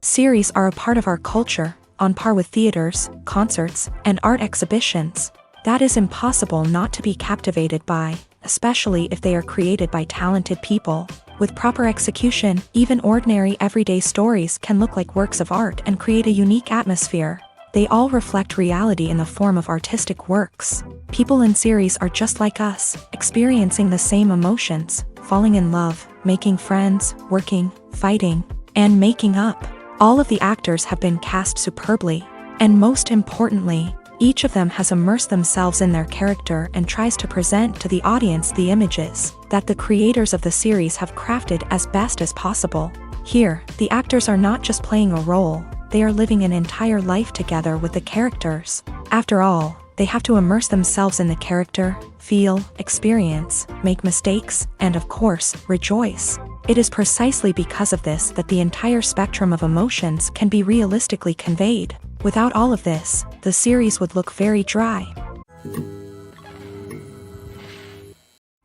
Series are a part of our culture, on par with theaters, concerts, and art exhibitions. That is impossible not to be captivated by, especially if they are created by talented people. With proper execution, even ordinary everyday stories can look like works of art and create a unique atmosphere. They all reflect reality in the form of artistic works. People in series are just like us, experiencing the same emotions, falling in love, making friends, working, fighting, and making up. All of the actors have been cast superbly. And most importantly, each of them has immersed themselves in their character and tries to present to the audience the images that the creators of the series have crafted as best as possible. Here, the actors are not just playing a role, they are living an entire life together with the characters. After all, they have to immerse themselves in the character, feel, experience, make mistakes, and of course, rejoice. It is precisely because of this that the entire spectrum of emotions can be realistically conveyed. Without all of this, the series would look very dry.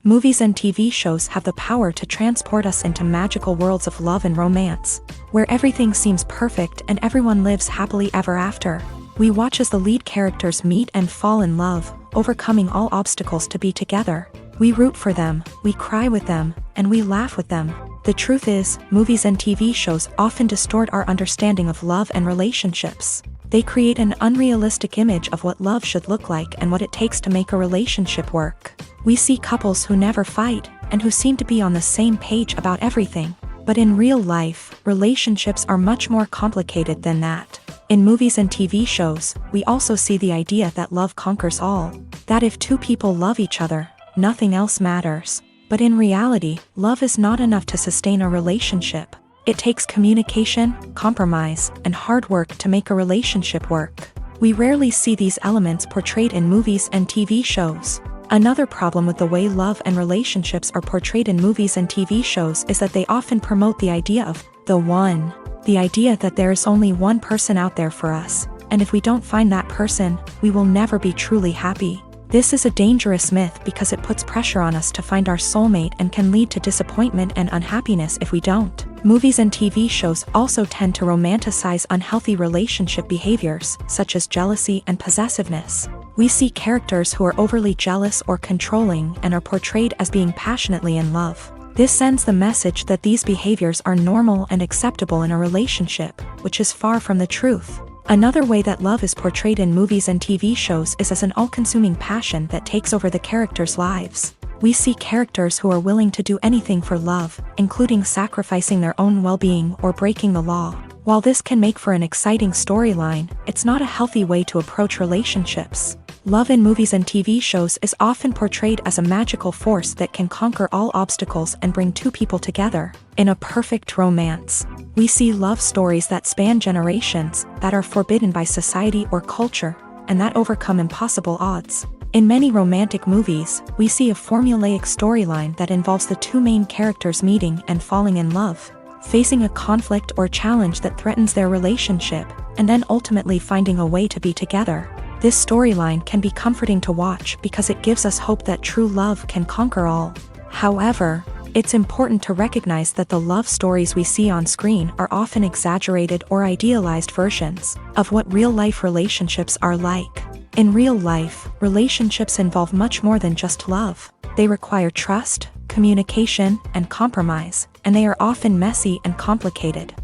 Movies and TV shows have the power to transport us into magical worlds of love and romance, where everything seems perfect and everyone lives happily ever after. We watch as the lead characters meet and fall in love, overcoming all obstacles to be together. We root for them, we cry with them, and we laugh with them. The truth is, movies and TV shows often distort our understanding of love and relationships. They create an unrealistic image of what love should look like and what it takes to make a relationship work. We see couples who never fight, and who seem to be on the same page about everything. But in real life, relationships are much more complicated than that. In movies and TV shows, we also see the idea that love conquers all. That if two people love each other, nothing else matters. But in reality, love is not enough to sustain a relationship. It takes communication, compromise, and hard work to make a relationship work. We rarely see these elements portrayed in movies and TV shows. Another problem with the way love and relationships are portrayed in movies and TV shows is that they often promote the idea of the one. The idea that there is only one person out there for us, and if we don't find that person, we will never be truly happy. This is a dangerous myth because it puts pressure on us to find our soulmate and can lead to disappointment and unhappiness if we don't. Movies and TV shows also tend to romanticize unhealthy relationship behaviors, such as jealousy and possessiveness. We see characters who are overly jealous or controlling and are portrayed as being passionately in love. This sends the message that these behaviors are normal and acceptable in a relationship, which is far from the truth. Another way that love is portrayed in movies and TV shows is as an all-consuming passion that takes over the characters' lives. We see characters who are willing to do anything for love, including sacrificing their own well-being or breaking the law. While this can make for an exciting storyline, it's not a healthy way to approach relationships. Love in movies and TV shows is often portrayed as a magical force that can conquer all obstacles and bring two people together. In a perfect romance, we see love stories that span generations, that are forbidden by society or culture, and that overcome impossible odds. In many romantic movies, we see a formulaic storyline that involves the two main characters meeting and falling in love, facing a conflict or challenge that threatens their relationship, and then ultimately finding a way to be together. This storyline can be comforting to watch because it gives us hope that true love can conquer all. However, it's important to recognize that the love stories we see on screen are often exaggerated or idealized versions of what real-life relationships are like. In real life, relationships involve much more than just love. They require trust, communication, and compromise, and they are often messy and complicated.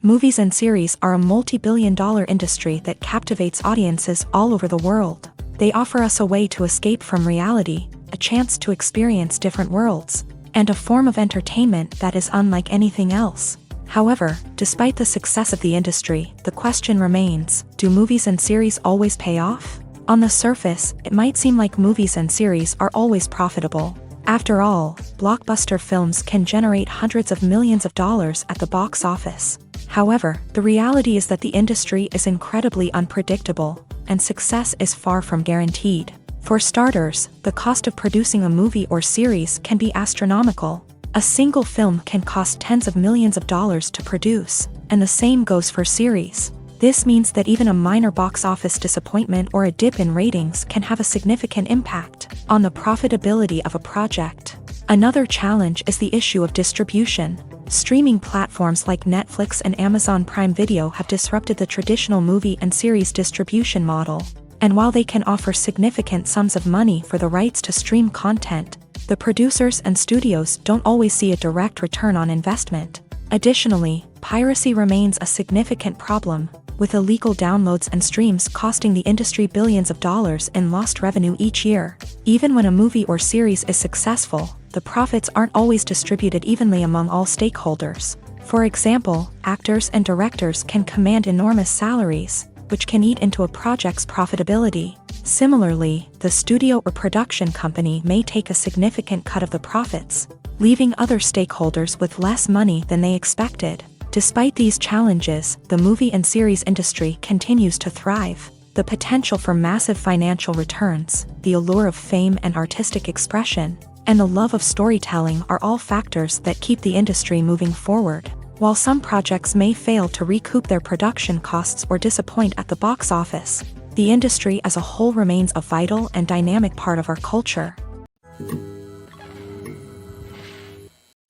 Movies and series are a multi-billion-dollar industry that captivates audiences all over the world. They offer us a way to escape from reality, a chance to experience different worlds, and a form of entertainment that is unlike anything else. However, despite the success of the industry, the question remains, do movies and series always pay off? On the surface, it might seem like movies and series are always profitable. After all, blockbuster films can generate hundreds of millions of dollars at the box office. However, the reality is that the industry is incredibly unpredictable, and success is far from guaranteed. For starters, the cost of producing a movie or series can be astronomical. A single film can cost tens of millions of dollars to produce, and the same goes for series. This means that even a minor box office disappointment or a dip in ratings can have a significant impact on the profitability of a project. Another challenge is the issue of distribution. Streaming platforms like Netflix and Amazon Prime Video have disrupted the traditional movie and series distribution model. And while they can offer significant sums of money for the rights to stream content, the producers and studios don't always see a direct return on investment. Additionally, piracy remains a significant problem, with illegal downloads and streams costing the industry billions of dollars in lost revenue each year. Even when a movie or series is successful, the profits aren't always distributed evenly among all stakeholders. For example, actors and directors can command enormous salaries, which can eat into a project's profitability. Similarly, the studio or production company may take a significant cut of the profits, leaving other stakeholders with less money than they expected. Despite these challenges, the movie and series industry continues to thrive. The potential for massive financial returns, the allure of fame and artistic expression, and the love of storytelling are all factors that keep the industry moving forward. While some projects may fail to recoup their production costs or disappoint at the box office, the industry as a whole remains a vital and dynamic part of our culture.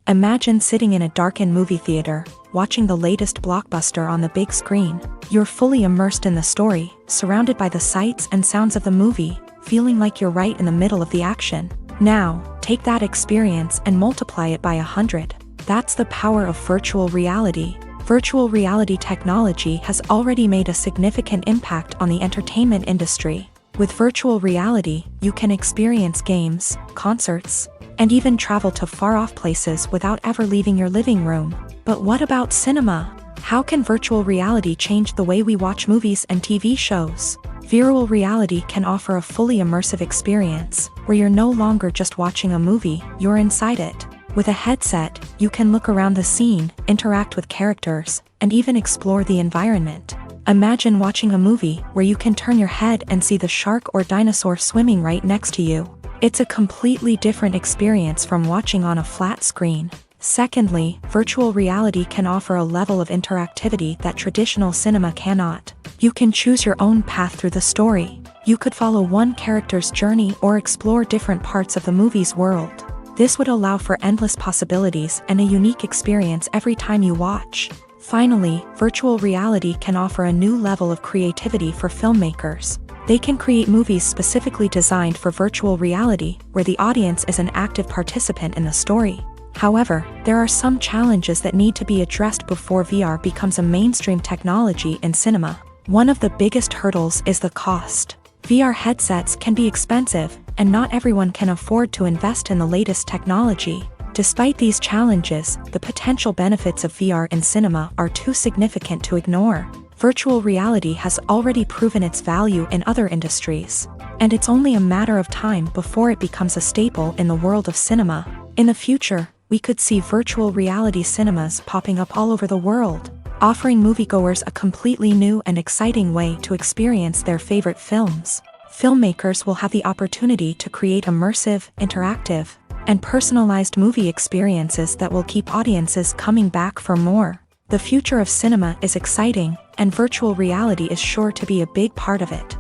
Imagine sitting in a darkened movie theater, watching the latest blockbuster on the big screen. You're fully immersed in the story, surrounded by the sights and sounds of the movie, feeling like you're right in the middle of the action. Now, take that experience and multiply it by 100. That's the power of virtual reality. Virtual reality technology has already made a significant impact on the entertainment industry. With virtual reality, you can experience games, concerts, and even travel to far-off places without ever leaving your living room. But what about cinema? How can virtual reality change the way we watch movies and TV shows? Virtual reality can offer a fully immersive experience, where you're no longer just watching a movie, you're inside it. With a headset, you can look around the scene, interact with characters, and even explore the environment. Imagine watching a movie where you can turn your head and see the shark or dinosaur swimming right next to you. It's a completely different experience from watching on a flat screen. Secondly, virtual reality can offer a level of interactivity that traditional cinema cannot. You can choose your own path through the story. You could follow one character's journey or explore different parts of the movie's world. This would allow for endless possibilities and a unique experience every time you watch. Finally, virtual reality can offer a new level of creativity for filmmakers. They can create movies specifically designed for virtual reality, where the audience is an active participant in the story. However, there are some challenges that need to be addressed before VR becomes a mainstream technology in cinema. One of the biggest hurdles is the cost. VR headsets can be expensive, and not everyone can afford to invest in the latest technology. Despite these challenges, the potential benefits of VR in cinema are too significant to ignore. Virtual reality has already proven its value in other industries, and it's only a matter of time before it becomes a staple in the world of cinema. In the future, we could see virtual reality cinemas popping up all over the world, offering moviegoers a completely new and exciting way to experience their favorite films. Filmmakers will have the opportunity to create immersive, interactive, and personalized movie experiences that will keep audiences coming back for more. The future of cinema is exciting, and virtual reality is sure to be a big part of it.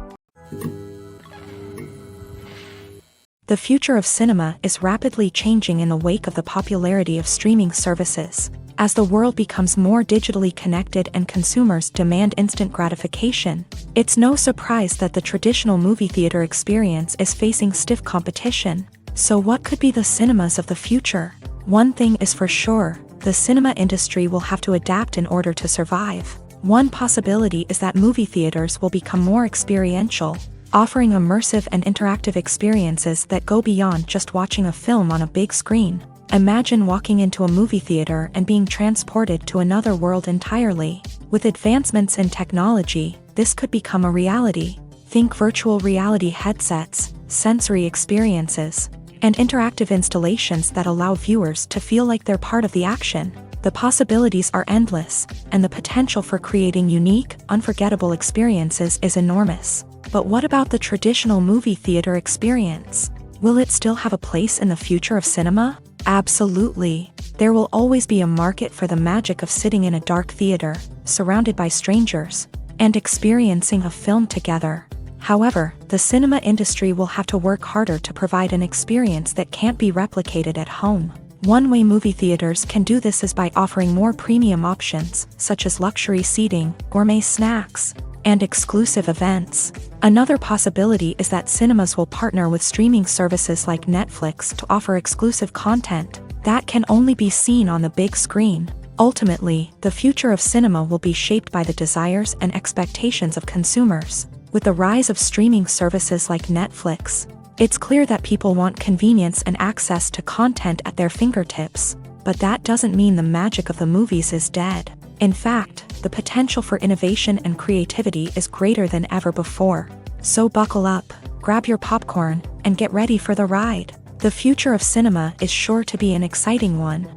The future of cinema is rapidly changing in the wake of the popularity of streaming services. As the world becomes more digitally connected and consumers demand instant gratification, it's no surprise that the traditional movie theater experience is facing stiff competition. So what could be the cinemas of the future? One thing is for sure, the cinema industry will have to adapt in order to survive. One possibility is that movie theaters will become more experiential, offering immersive and interactive experiences that go beyond just watching a film on a big screen. Imagine walking into a movie theater and being transported to another world entirely. With advancements in technology, this could become a reality. Think virtual reality headsets, sensory experiences, and interactive installations that allow viewers to feel like they're part of the action. The possibilities are endless, and the potential for creating unique, unforgettable experiences is enormous. But what about the traditional movie theater experience? Will it still have a place in the future of cinema? Absolutely. There will always be a market for the magic of sitting in a dark theater, surrounded by strangers, and experiencing a film together. However, the cinema industry will have to work harder to provide an experience that can't be replicated at home. One way movie theaters can do this is by offering more premium options, such as luxury seating, gourmet snacks, and exclusive events. Another possibility is that cinemas will partner with streaming services like Netflix to offer exclusive content that can only be seen on the big screen. Ultimately, the future of cinema will be shaped by the desires and expectations of consumers. With the rise of streaming services like Netflix, it's clear that people want convenience and access to content at their fingertips. But that doesn't mean the magic of the movies is dead. In fact, the potential for innovation and creativity is greater than ever before. So buckle up, grab your popcorn, and get ready for the ride. The future of cinema is sure to be an exciting one.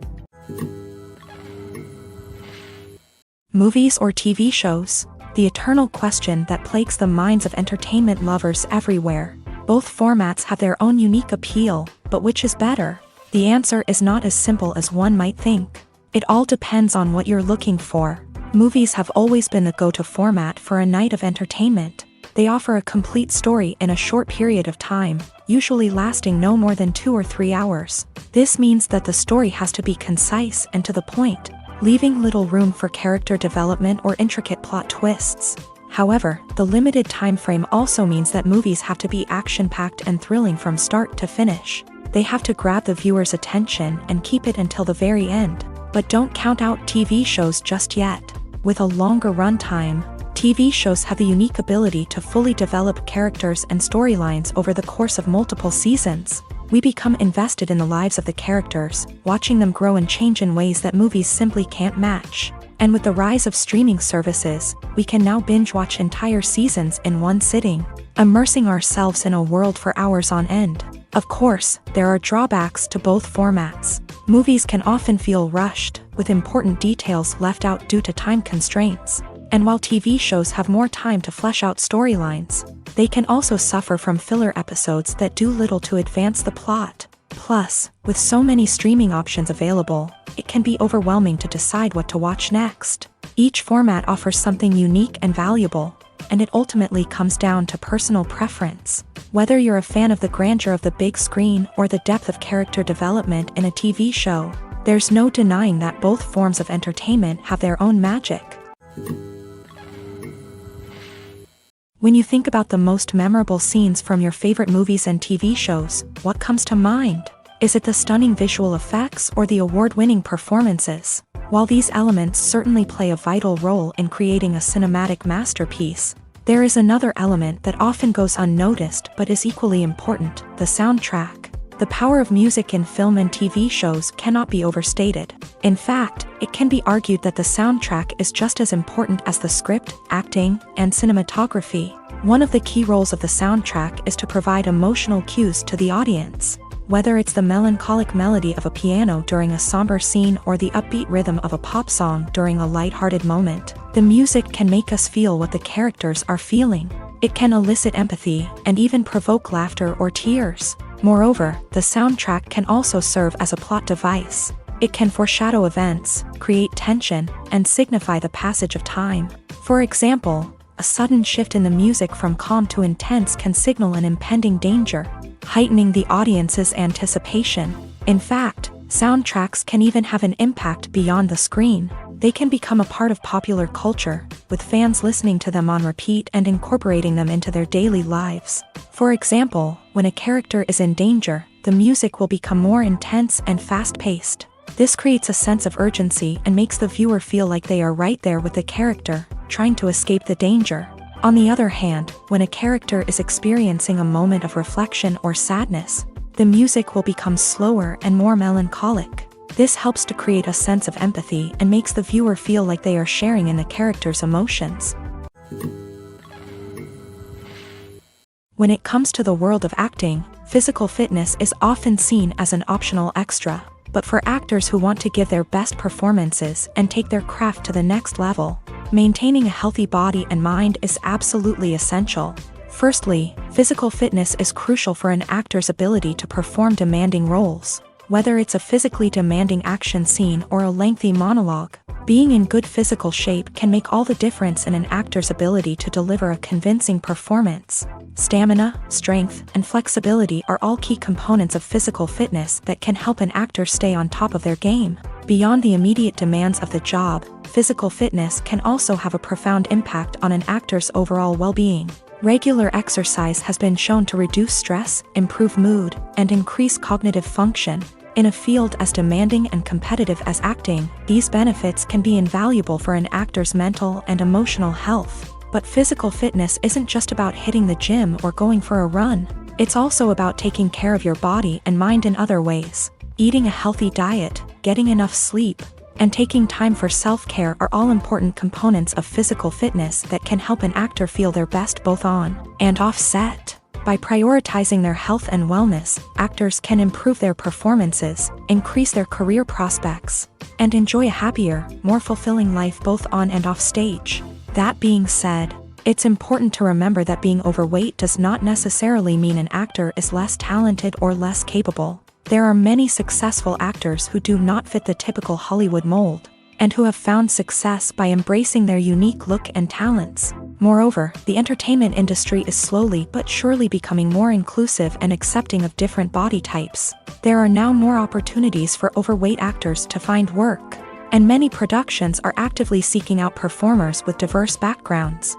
Movies or TV shows? The eternal question that plagues the minds of entertainment lovers everywhere. Both formats have their own unique appeal, but which is better? The answer is not as simple as one might think. It all depends on what you're looking for. Movies have always been the go-to format for a night of entertainment. They offer a complete story in a short period of time, usually lasting no more than 2 or 3 hours. This means that the story has to be concise and to the point, leaving little room for character development or intricate plot twists. However, the limited time frame also means that movies have to be action-packed and thrilling from start to finish. They have to grab the viewer's attention and keep it until the very end. But don't count out TV shows just yet. With a longer runtime, TV shows have the unique ability to fully develop characters and storylines over the course of multiple seasons. We become invested in the lives of the characters, watching them grow and change in ways that movies simply can't match. And with the rise of streaming services, we can now binge-watch entire seasons in one sitting, immersing ourselves in a world for hours on end. Of course, there are drawbacks to both formats. Movies can often feel rushed, with important details left out due to time constraints. And while TV shows have more time to flesh out storylines, they can also suffer from filler episodes that do little to advance the plot. Plus, with so many streaming options available, it can be overwhelming to decide what to watch next. Each format offers something unique and valuable, and it ultimately comes down to personal preference. Whether you're a fan of the grandeur of the big screen or the depth of character development in a TV show, there's no denying that both forms of entertainment have their own magic. When you think about the most memorable scenes from your favorite movies and TV shows, what comes to mind? Is it the stunning visual effects or the award-winning performances? While these elements certainly play a vital role in creating a cinematic masterpiece, there is another element that often goes unnoticed but is equally important: the soundtrack. The power of music in film and TV shows cannot be overstated. In fact, it can be argued that the soundtrack is just as important as the script, acting, and cinematography. One of the key roles of the soundtrack is to provide emotional cues to the audience. Whether it's the melancholic melody of a piano during a somber scene or the upbeat rhythm of a pop song during a lighthearted moment, the music can make us feel what the characters are feeling. It can elicit empathy and even provoke laughter or tears. Moreover, the soundtrack can also serve as a plot device. It can foreshadow events, create tension, and signify the passage of time. For example, a sudden shift in the music from calm to intense can signal an impending danger, heightening the audience's anticipation. In fact, soundtracks can even have an impact beyond the screen. They can become a part of popular culture, with fans listening to them on repeat and incorporating them into their daily lives. For example, when a character is in danger, the music will become more intense and fast-paced. This creates a sense of urgency and makes the viewer feel like they are right there with the character, trying to escape the danger. On the other hand, when a character is experiencing a moment of reflection or sadness, the music will become slower and more melancholic. This helps to create a sense of empathy and makes the viewer feel like they are sharing in the character's emotions. When it comes to the world of acting, physical fitness is often seen as an optional extra. But for actors who want to give their best performances and take their craft to the next level, maintaining a healthy body and mind is absolutely essential. Firstly, physical fitness is crucial for an actor's ability to perform demanding roles. Whether it's a physically demanding action scene or a lengthy monologue, Being in good physical shape can make all the difference in an actor's ability to deliver a convincing performance. Stamina, strength, and flexibility are all key components of physical fitness that can help an actor stay on top of their game. Beyond the immediate demands of the job, physical fitness can also have a profound impact on an actor's overall well-being. Regular exercise has been shown to reduce stress, improve mood, and increase cognitive function. In a field as demanding and competitive as acting, these benefits can be invaluable for an actor's mental and emotional health. But physical fitness isn't just about hitting the gym or going for a run. It's also about taking care of your body and mind in other ways. Eating a healthy diet, getting enough sleep, and taking time for self-care are all important components of physical fitness that can help an actor feel their best both on and off set. By prioritizing their health and wellness, actors can improve their performances, increase their career prospects, and enjoy a happier, more fulfilling life both on and off stage. That being said, it's important to remember that being overweight does not necessarily mean an actor is less talented or less capable. There are many successful actors who do not fit the typical Hollywood mold, and who have found success by embracing their unique look and talents. Moreover, the entertainment industry is slowly but surely becoming more inclusive and accepting of different body types. There are now more opportunities for overweight actors to find work, and many productions are actively seeking out performers with diverse backgrounds.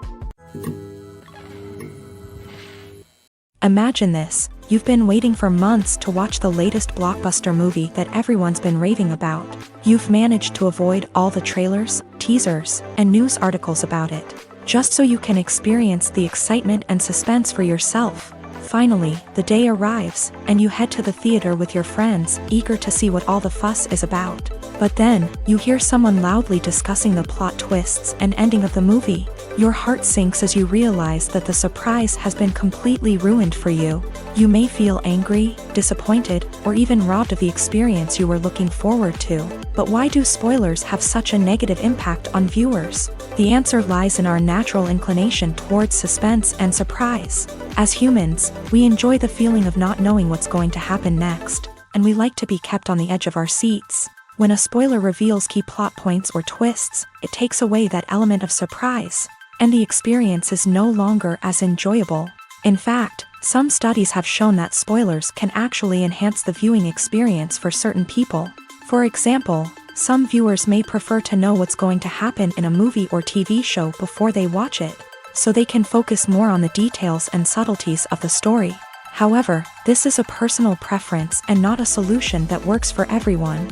Imagine this. You've been waiting for months to watch the latest blockbuster movie that everyone's been raving about. You've managed to avoid all the trailers, teasers, and news articles about it, just so you can experience the excitement and suspense for yourself. Finally, the day arrives, and you head to the theater with your friends, eager to see what all the fuss is about. But then, you hear someone loudly discussing the plot twists and ending of the movie. Your heart sinks as you realize that the surprise has been completely ruined for you. You may feel angry, disappointed, or even robbed of the experience you were looking forward to. But why do spoilers have such a negative impact on viewers? The answer lies in our natural inclination towards suspense and surprise. As humans, we enjoy the feeling of not knowing what's going to happen next, and we like to be kept on the edge of our seats. When a spoiler reveals key plot points or twists, it takes away that element of surprise, and the experience is no longer as enjoyable. In fact, some studies have shown that spoilers can actually enhance the viewing experience for certain people. For example, some viewers may prefer to know what's going to happen in a movie or TV show before they watch it, so they can focus more on the details and subtleties of the story. However, this is a personal preference and not a solution that works for everyone.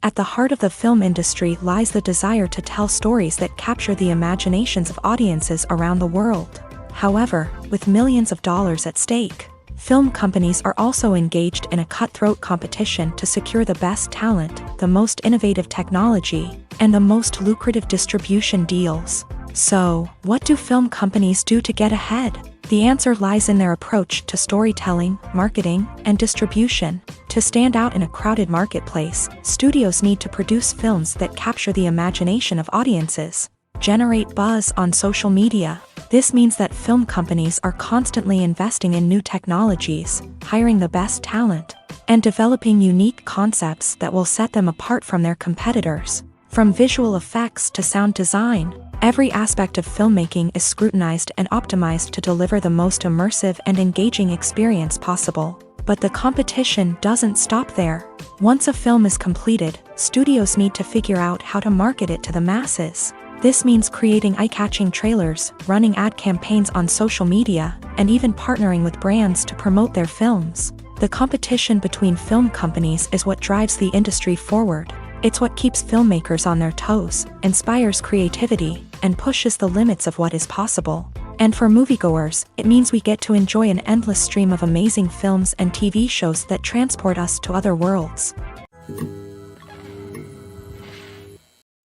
At the heart of the film industry lies the desire to tell stories that capture the imaginations of audiences around the world. However, with millions of dollars at stake, film companies are also engaged in a cutthroat competition to secure the best talent, the most innovative technology, and the most lucrative distribution deals. So, what do film companies do to get ahead? The answer lies in their approach to storytelling, marketing, and distribution. To stand out in a crowded marketplace, studios need to produce films that capture the imagination of audiences, generate buzz on social media. This means that film companies are constantly investing in new technologies, hiring the best talent, and developing unique concepts that will set them apart from their competitors. From visual effects to sound design, every aspect of filmmaking is scrutinized and optimized to deliver the most immersive and engaging experience possible. But the competition doesn't stop there. Once a film is completed, studios need to figure out how to market it to the masses. This means creating eye-catching trailers, running ad campaigns on social media, and even partnering with brands to promote their films. The competition between film companies is what drives the industry forward. It's what keeps filmmakers on their toes, inspires creativity, and pushes the limits of what is possible. And for moviegoers, it means we get to enjoy an endless stream of amazing films and TV shows that transport us to other worlds.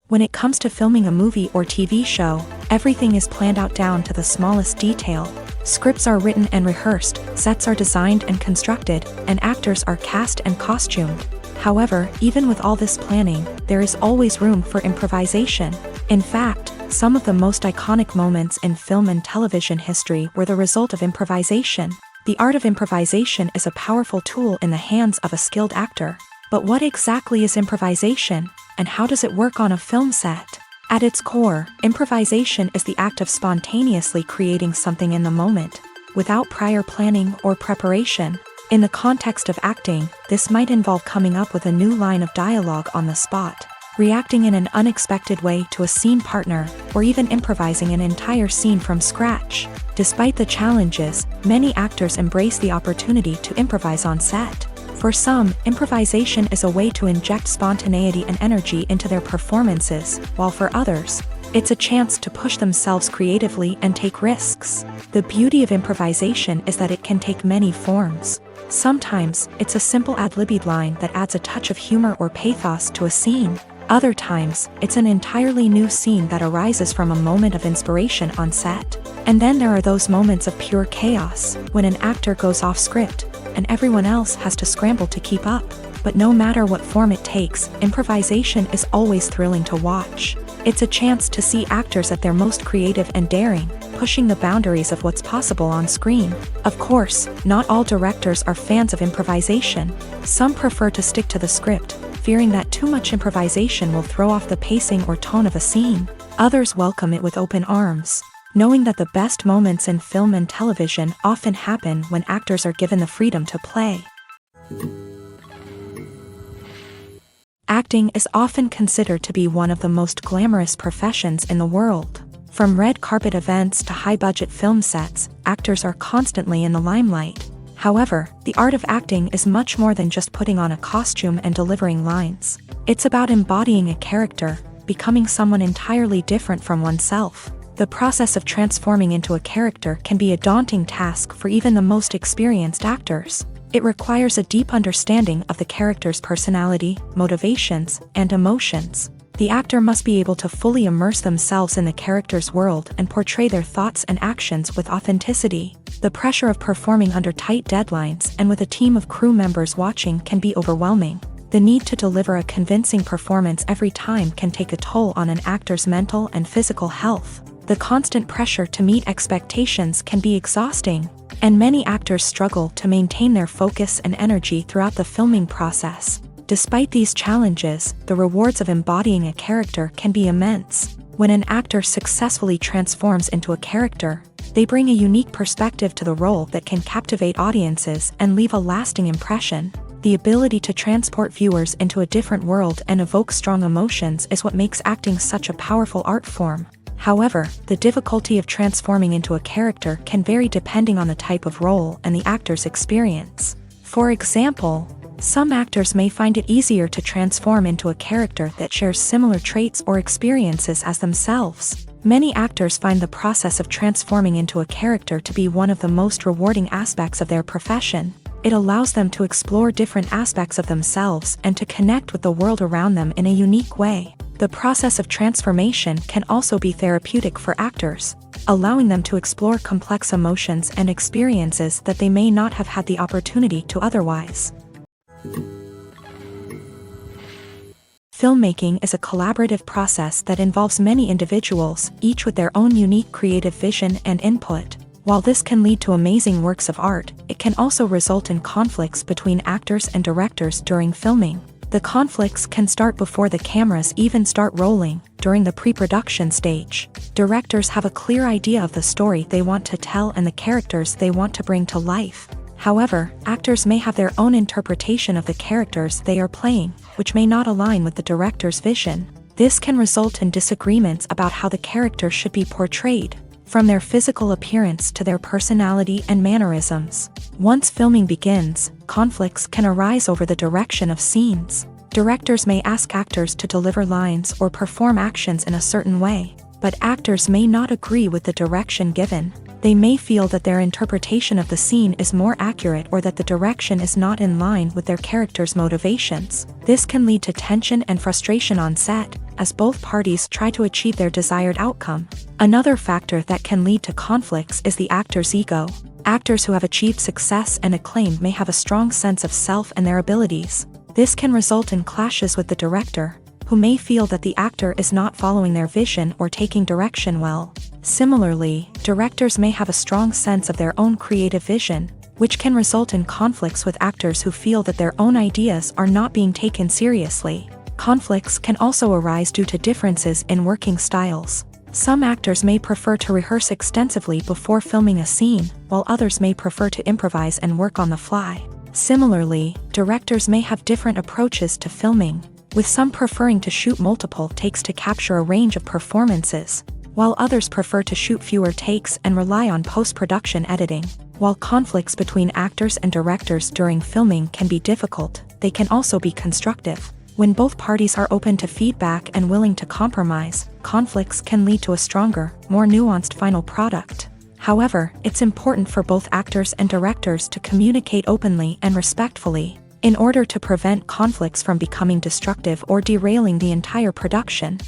When it comes to filming a movie or TV show, everything is planned out down to the smallest detail. Scripts are written and rehearsed, sets are designed and constructed, and actors are cast and costumed. However, even with all this planning, there is always room for improvisation. In fact, some of the most iconic moments in film and television history were the result of improvisation. The art of improvisation is a powerful tool in the hands of a skilled actor. But what exactly is improvisation, and how does it work on a film set? At its core, improvisation is the act of spontaneously creating something in the moment, without prior planning or preparation. In the context of acting, this might involve coming up with a new line of dialogue on the spot, reacting in an unexpected way to a scene partner, or even improvising an entire scene from scratch. Despite the challenges, many actors embrace the opportunity to improvise on set. For some, improvisation is a way to inject spontaneity and energy into their performances, while for others, it's a chance to push themselves creatively and take risks. The beauty of improvisation is that it can take many forms. Sometimes, it's a simple ad-libbed line that adds a touch of humor or pathos to a scene. Other times, it's an entirely new scene that arises from a moment of inspiration on set. And then there are those moments of pure chaos, when an actor goes off script, and everyone else has to scramble to keep up. But no matter what form it takes, improvisation is always thrilling to watch. It's a chance to see actors at their most creative and daring, pushing the boundaries of what's possible on screen. Of course, not all directors are fans of improvisation. Some prefer to stick to the script, fearing that too much improvisation will throw off the pacing or tone of a scene. Others welcome it with open arms, knowing that the best moments in film and television often happen when actors are given the freedom to play. Acting is often considered to be one of the most glamorous professions in the world. From red carpet events to high-budget film sets, actors are constantly in the limelight. However, the art of acting is much more than just putting on a costume and delivering lines. It's about embodying a character, becoming someone entirely different from oneself. The process of transforming into a character can be a daunting task for even the most experienced actors. It requires a deep understanding of the character's personality, motivations, and emotions. The actor must be able to fully immerse themselves in the character's world and portray their thoughts and actions with authenticity. The pressure of performing under tight deadlines and with a team of crew members watching can be overwhelming. The need to deliver a convincing performance every time can take a toll on an actor's mental and physical health. The constant pressure to meet expectations can be exhausting, and many actors struggle to maintain their focus and energy throughout the filming process. Despite these challenges, the rewards of embodying a character can be immense. When an actor successfully transforms into a character, they bring a unique perspective to the role that can captivate audiences and leave a lasting impression. The ability to transport viewers into a different world and evoke strong emotions is what makes acting such a powerful art form. However, the difficulty of transforming into a character can vary depending on the type of role and the actor's experience. For example, some actors may find it easier to transform into a character that shares similar traits or experiences as themselves. Many actors find the process of transforming into a character to be one of the most rewarding aspects of their profession. It allows them to explore different aspects of themselves and to connect with the world around them in a unique way. The process of transformation can also be therapeutic for actors, allowing them to explore complex emotions and experiences that they may not have had the opportunity to otherwise. Filmmaking is a collaborative process that involves many individuals, each with their own unique creative vision and input. While this can lead to amazing works of art, it can also result in conflicts between actors and directors during filming. The conflicts can start before the cameras even start rolling, during the pre-production stage. Directors have a clear idea of the story they want to tell and the characters they want to bring to life. However, actors may have their own interpretation of the characters they are playing, which may not align with the director's vision. This can result in disagreements about how the character should be portrayed, from their physical appearance to their personality and mannerisms. Once filming begins, conflicts can arise over the direction of scenes. Directors may ask actors to deliver lines or perform actions in a certain way, but actors may not agree with the direction given. They may feel that their interpretation of the scene is more accurate or that the direction is not in line with their character's motivations. This can lead to tension and frustration on set, as both parties try to achieve their desired outcome. Another factor that can lead to conflicts is the actor's ego. Actors who have achieved success and acclaim may have a strong sense of self and their abilities. This can result in clashes with the director, who may feel that the actor is not following their vision or taking direction well. Similarly, directors may have a strong sense of their own creative vision, which can result in conflicts with actors who feel that their own ideas are not being taken seriously. Conflicts can also arise due to differences in working styles. Some actors may prefer to rehearse extensively before filming a scene, while others may prefer to improvise and work on the fly. Similarly, directors may have different approaches to filming, with some preferring to shoot multiple takes to capture a range of performances, while others prefer to shoot fewer takes and rely on post-production editing. While conflicts between actors and directors during filming can be difficult, they can also be constructive. When both parties are open to feedback and willing to compromise, conflicts can lead to a stronger, more nuanced final product. However, it's important for both actors and directors to communicate openly and respectfully, in order to prevent conflicts from becoming destructive or derailing the entire production.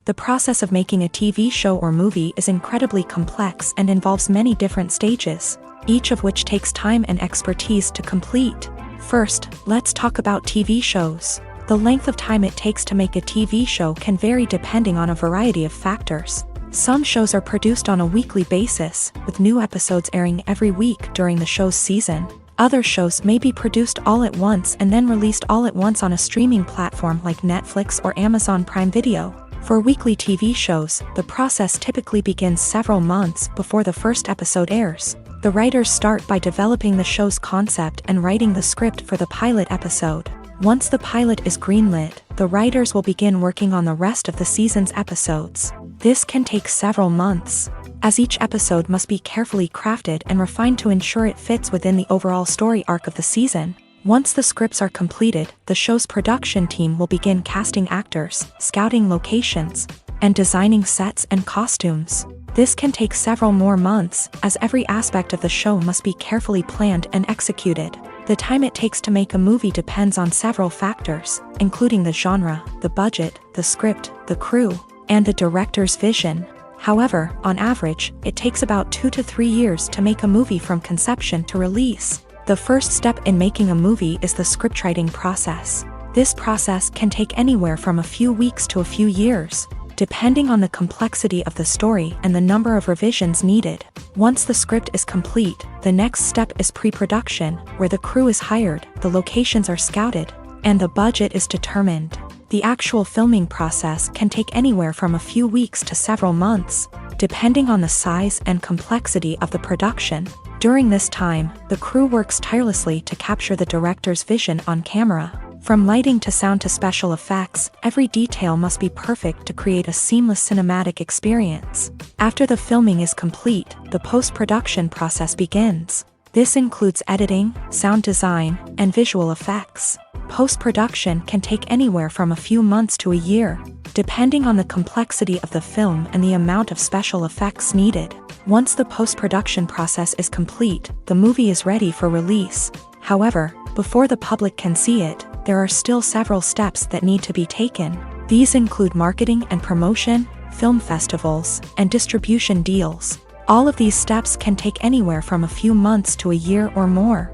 The process of making a TV show or movie is incredibly complex and involves many different stages, each of which takes time and expertise to complete. First, let's talk about TV shows. The length of time it takes to make a TV show can vary depending on a variety of factors. Some shows are produced on a weekly basis, with new episodes airing every week during the show's season. Other shows may be produced all at once and then released all at once on a streaming platform like Netflix or Amazon Prime Video. For weekly TV shows, the process typically begins several months before the first episode airs. The writers start by developing the show's concept and writing the script for the pilot episode. Once the pilot is greenlit, the writers will begin working on the rest of the season's episodes. This can take several months, as each episode must be carefully crafted and refined to ensure it fits within the overall story arc of the season. Once the scripts are completed, the show's production team will begin casting actors, scouting locations, and designing sets and costumes. This can take several more months, as every aspect of the show must be carefully planned and executed. The time it takes to make a movie depends on several factors, including the genre, the budget, the script, the crew, and the director's vision. However, on average, it takes about 2 to 3 years to make a movie from conception to release. The first step in making a movie is the scriptwriting process. This process can take anywhere from a few weeks to a few years, depending on the complexity of the story and the number of revisions needed. Once the script is complete, the next step is pre-production, where the crew is hired, the locations are scouted, and the budget is determined. The actual filming process can take anywhere from a few weeks to several months, depending on the size and complexity of the production. During this time, the crew works tirelessly to capture the director's vision on camera. From lighting to sound to special effects, every detail must be perfect to create a seamless cinematic experience. After the filming is complete, the post-production process begins. This includes editing, sound design, and visual effects. Post-production can take anywhere from a few months to a year, depending on the complexity of the film and the amount of special effects needed. Once the post-production process is complete, the movie is ready for release. However, before the public can see it, there are still several steps that need to be taken. These include marketing and promotion, film festivals, and distribution deals. All of these steps can take anywhere from a few months to a year or more.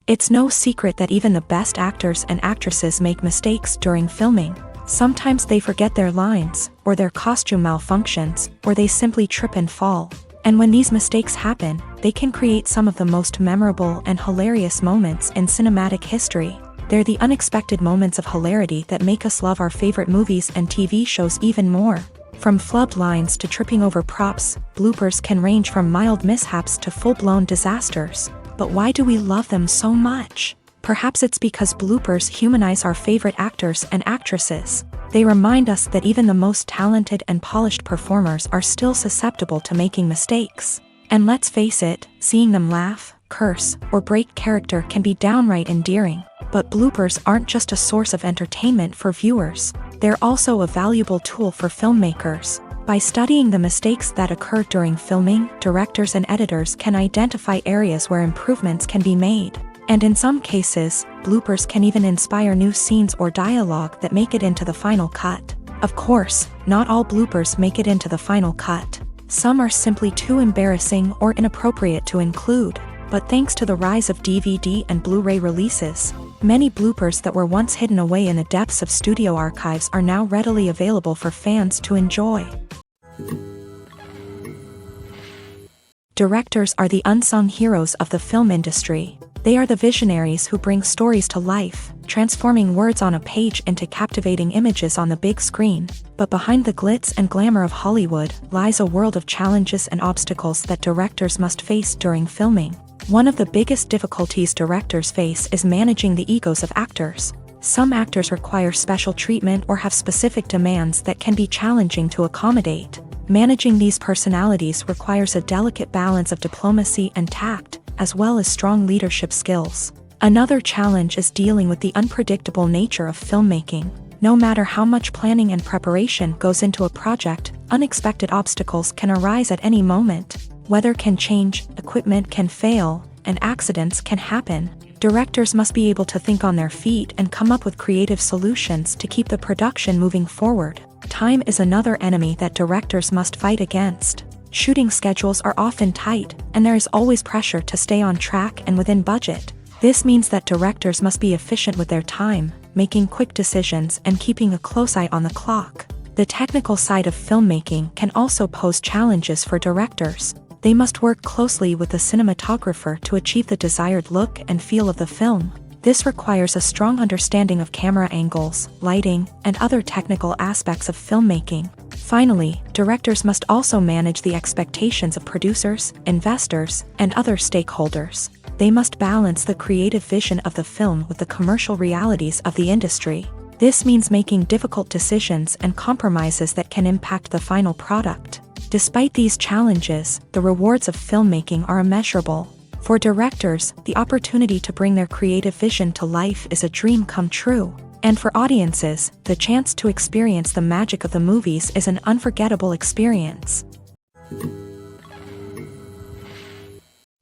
It's no secret that even the best actors and actresses make mistakes during filming. Sometimes they forget their lines, or their costume malfunctions, or they simply trip and fall. And when these mistakes happen, they can create some of the most memorable and hilarious moments in cinematic history. They're the unexpected moments of hilarity that make us love our favorite movies and TV shows even more. From flubbed lines to tripping over props, bloopers can range from mild mishaps to full-blown disasters. But why do we love them so much? Perhaps it's because bloopers humanize our favorite actors and actresses. They remind us that even the most talented and polished performers are still susceptible to making mistakes. And let's face it, seeing them laugh, curse, or break character can be downright endearing. But bloopers aren't just a source of entertainment for viewers. They're also a valuable tool for filmmakers. By studying the mistakes that occur during filming, directors and editors can identify areas where improvements can be made. And in some cases, bloopers can even inspire new scenes or dialogue that make it into the final cut. Of course, not all bloopers make it into the final cut. Some are simply too embarrassing or inappropriate to include. But thanks to the rise of DVD and Blu-ray releases, many bloopers that were once hidden away in the depths of studio archives are now readily available for fans to enjoy. Directors are the unsung heroes of the film industry. They are the visionaries who bring stories to life, transforming words on a page into captivating images on the big screen. But behind the glitz and glamour of Hollywood lies a world of challenges and obstacles that directors must face during filming. One of the biggest difficulties directors face is managing the egos of actors. Some actors require special treatment or have specific demands that can be challenging to accommodate. Managing these personalities requires a delicate balance of diplomacy and tact, as well as strong leadership skills. Another challenge is dealing with the unpredictable nature of filmmaking. No matter how much planning and preparation goes into a project, unexpected obstacles can arise at any moment. Weather can change, equipment can fail, and accidents can happen. Directors must be able to think on their feet and come up with creative solutions to keep the production moving forward. Time is another enemy that directors must fight against. Shooting schedules are often tight, and there is always pressure to stay on track and within budget. This means that directors must be efficient with their time, making quick decisions and keeping a close eye on the clock. The technical side of filmmaking can also pose challenges for directors. They must work closely with the cinematographer to achieve the desired look and feel of the film. This requires a strong understanding of camera angles, lighting, and other technical aspects of filmmaking. Finally, directors must also manage the expectations of producers, investors, and other stakeholders. They must balance the creative vision of the film with the commercial realities of the industry. This means making difficult decisions and compromises that can impact the final product. Despite these challenges, the rewards of filmmaking are immeasurable. For directors, the opportunity to bring their creative vision to life is a dream come true. And for audiences, the chance to experience the magic of the movies is an unforgettable experience.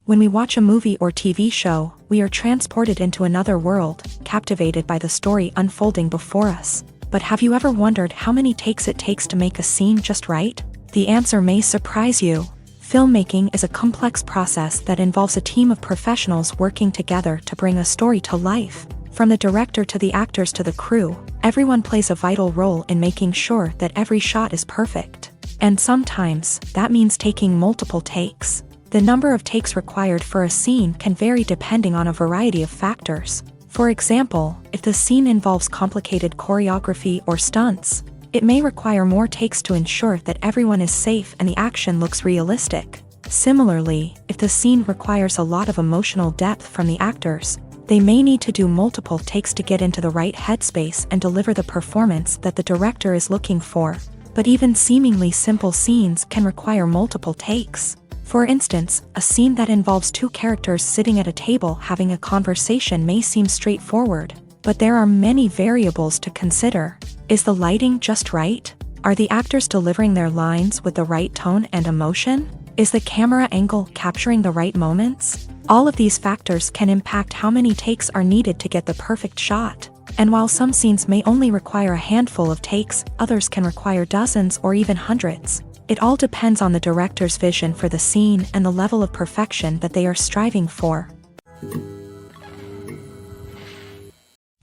When we watch a movie or TV show, we are transported into another world, captivated by the story unfolding before us. But have you ever wondered how many takes it takes to make a scene just right? The answer may surprise you. Filmmaking is a complex process that involves a team of professionals working together to bring a story to life. From the director to the actors to the crew, everyone plays a vital role in making sure that every shot is perfect. And sometimes, that means taking multiple takes. The number of takes required for a scene can vary depending on a variety of factors. For example, if the scene involves complicated choreography or stunts, it may require more takes to ensure that everyone is safe and the action looks realistic. Similarly, if the scene requires a lot of emotional depth from the actors, they may need to do multiple takes to get into the right headspace and deliver the performance that the director is looking for. But even seemingly simple scenes can require multiple takes. For instance, a scene that involves two characters sitting at a table having a conversation may seem straightforward, but there are many variables to consider. Is the lighting just right? Are the actors delivering their lines with the right tone and emotion? Is the camera angle capturing the right moments? All of these factors can impact how many takes are needed to get the perfect shot. And while some scenes may only require a handful of takes, others can require dozens or even hundreds. It all depends on the director's vision for the scene and the level of perfection that they are striving for.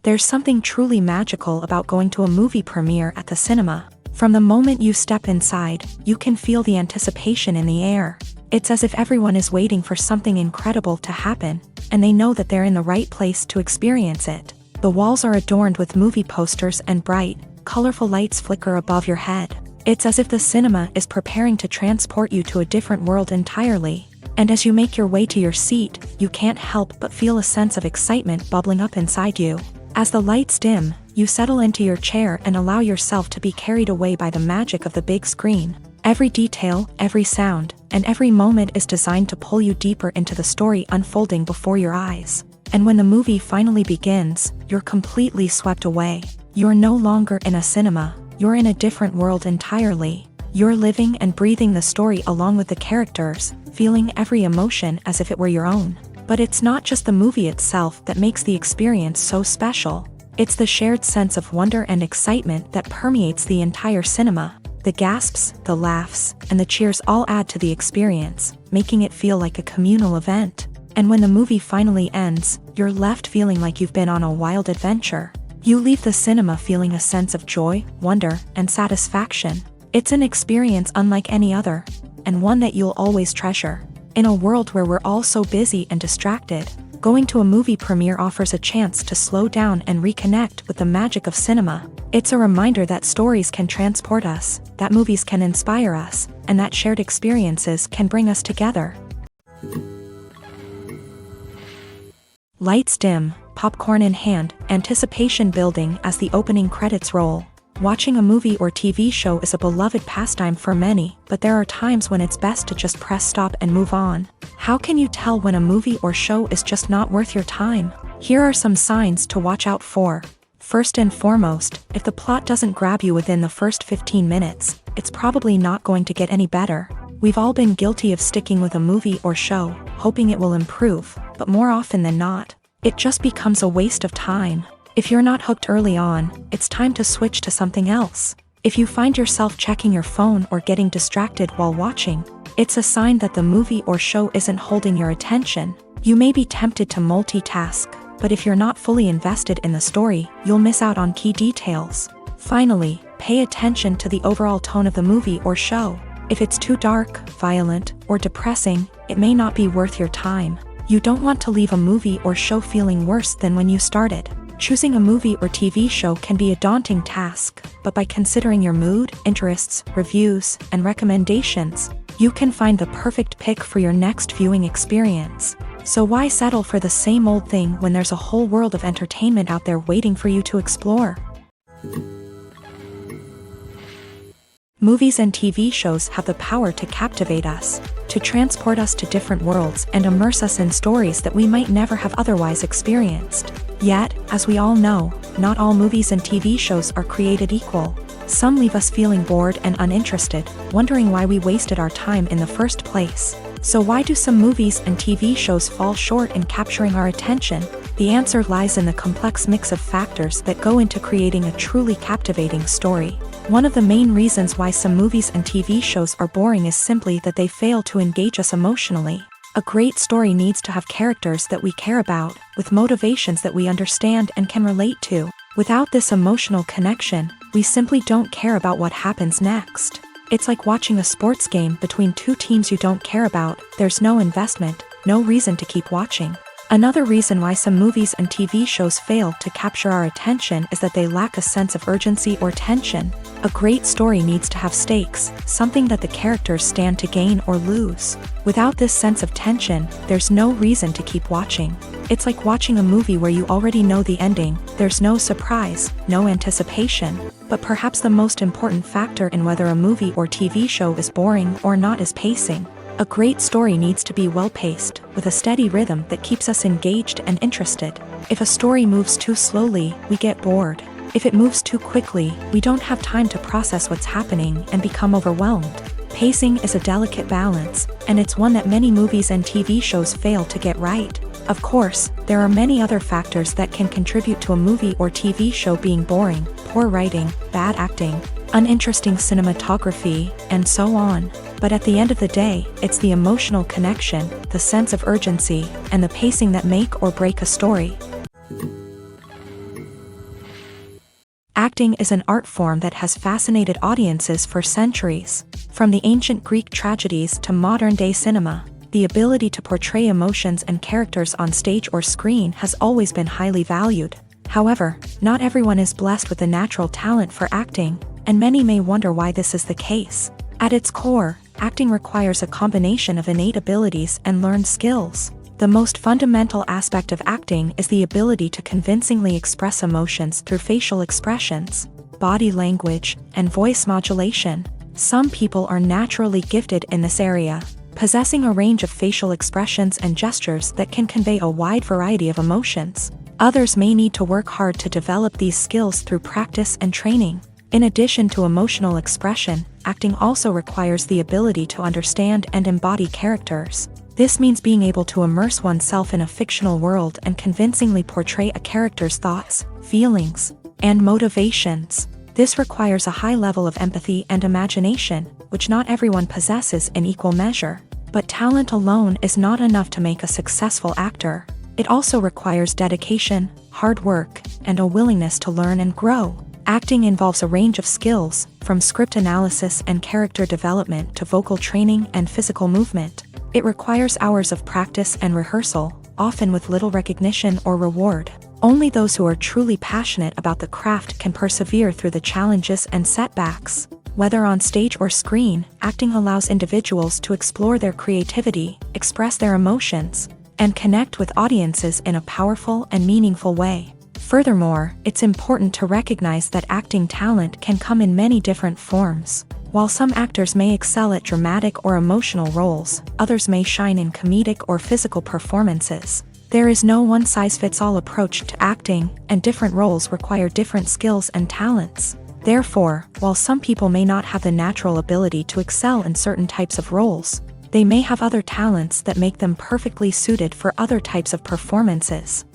There's something truly magical about going to a movie premiere at the cinema. From the moment you step inside, you can feel the anticipation in the air. It's as if everyone is waiting for something incredible to happen, and they know that they're in the right place to experience it. The walls are adorned with movie posters and bright, colorful lights flicker above your head. It's as if the cinema is preparing to transport you to a different world entirely. And as you make your way to your seat, you can't help but feel a sense of excitement bubbling up inside you. As the lights dim, you settle into your chair and allow yourself to be carried away by the magic of the big screen. Every detail, every sound, and every moment is designed to pull you deeper into the story unfolding before your eyes. And when the movie finally begins, you're completely swept away. You're no longer in a cinema, you're in a different world entirely. You're living and breathing the story along with the characters, feeling every emotion as if it were your own. But it's not just the movie itself that makes the experience so special. It's the shared sense of wonder and excitement that permeates the entire cinema. The gasps, the laughs, and the cheers all add to the experience, making it feel like a communal event. And when the movie finally ends, you're left feeling like you've been on a wild adventure. You leave the cinema feeling a sense of joy, wonder, and satisfaction. It's an experience unlike any other, and one that you'll always treasure. In a world where we're all so busy and distracted, going to a movie premiere offers a chance to slow down and reconnect with the magic of cinema. It's a reminder that stories can transport us, that movies can inspire us, and that shared experiences can bring us together. Lights dim, popcorn in hand, anticipation building as the opening credits roll. Watching a movie or TV show is a beloved pastime for many, but there are times when it's best to just press stop and move on. How can you tell when a movie or show is just not worth your time? Here are some signs to watch out for. First and foremost, if the plot doesn't grab you within the first 15 minutes, it's probably not going to get any better. We've all been guilty of sticking with a movie or show, hoping it will improve, but more often than not, it just becomes a waste of time. If you're not hooked early on, it's time to switch to something else. If you find yourself checking your phone or getting distracted while watching, it's a sign that the movie or show isn't holding your attention. You may be tempted to multitask, but if you're not fully invested in the story, you'll miss out on key details. Finally, pay attention to the overall tone of the movie or show. If it's too dark, violent, or depressing, it may not be worth your time. You don't want to leave a movie or show feeling worse than when you started. Choosing a movie or TV show can be a daunting task, but by considering your mood, interests, reviews, and recommendations, you can find the perfect pick for your next viewing experience. So why settle for the same old thing when there's a whole world of entertainment out there waiting for you to explore? Movies and TV shows have the power to captivate us, to transport us to different worlds and immerse us in stories that we might never have otherwise experienced. Yet, as we all know, not all movies and TV shows are created equal. Some leave us feeling bored and uninterested, wondering why we wasted our time in the first place. So why do some movies and TV shows fall short in capturing our attention? The answer lies in the complex mix of factors that go into creating a truly captivating story. One of the main reasons why some movies and TV shows are boring is simply that they fail to engage us emotionally. A great story needs to have characters that we care about, with motivations that we understand and can relate to. Without this emotional connection, we simply don't care about what happens next. It's like watching a sports game between two teams you don't care about. There's no investment, no reason to keep watching. Another reason why some movies and TV shows fail to capture our attention is that they lack a sense of urgency or tension. A great story needs to have stakes, something that the characters stand to gain or lose. Without this sense of tension, there's no reason to keep watching. It's like watching a movie where you already know the ending. There's no surprise, no anticipation. But perhaps the most important factor in whether a movie or TV show is boring or not is pacing. A great story needs to be well-paced, with a steady rhythm that keeps us engaged and interested. If a story moves too slowly, we get bored. If it moves too quickly, we don't have time to process what's happening and become overwhelmed. Pacing is a delicate balance, and it's one that many movies and TV shows fail to get right. Of course, there are many other factors that can contribute to a movie or TV show being boring: poor writing, bad acting, uninteresting cinematography, and so on. But at the end of the day, it's the emotional connection, the sense of urgency, and the pacing that make or break a story. Acting is an art form that has fascinated audiences for centuries. From the ancient Greek tragedies to modern-day cinema, the ability to portray emotions and characters on stage or screen has always been highly valued. However, not everyone is blessed with the natural talent for acting, and many may wonder why this is the case. At its core, acting requires a combination of innate abilities and learned skills. The most fundamental aspect of acting is the ability to convincingly express emotions through facial expressions, body language, and voice modulation. Some people are naturally gifted in this area, possessing a range of facial expressions and gestures that can convey a wide variety of emotions. Others may need to work hard to develop these skills through practice and training. In addition to emotional expression, acting also requires the ability to understand and embody characters. This means being able to immerse oneself in a fictional world and convincingly portray a character's thoughts, feelings, and motivations. This requires a high level of empathy and imagination, which not everyone possesses in equal measure. But talent alone is not enough to make a successful actor. It also requires dedication, hard work, and a willingness to learn and grow. Acting involves a range of skills, from script analysis and character development to vocal training and physical movement. It requires hours of practice and rehearsal, often with little recognition or reward. Only those who are truly passionate about the craft can persevere through the challenges and setbacks. Whether on stage or screen, acting allows individuals to explore their creativity, express their emotions, and connect with audiences in a powerful and meaningful way. Furthermore, it's important to recognize that acting talent can come in many different forms. While some actors may excel at dramatic or emotional roles, others may shine in comedic or physical performances. There is no one-size-fits-all approach to acting, and different roles require different skills and talents. Therefore, while some people may not have the natural ability to excel in certain types of roles, they may have other talents that make them perfectly suited for other types of performances.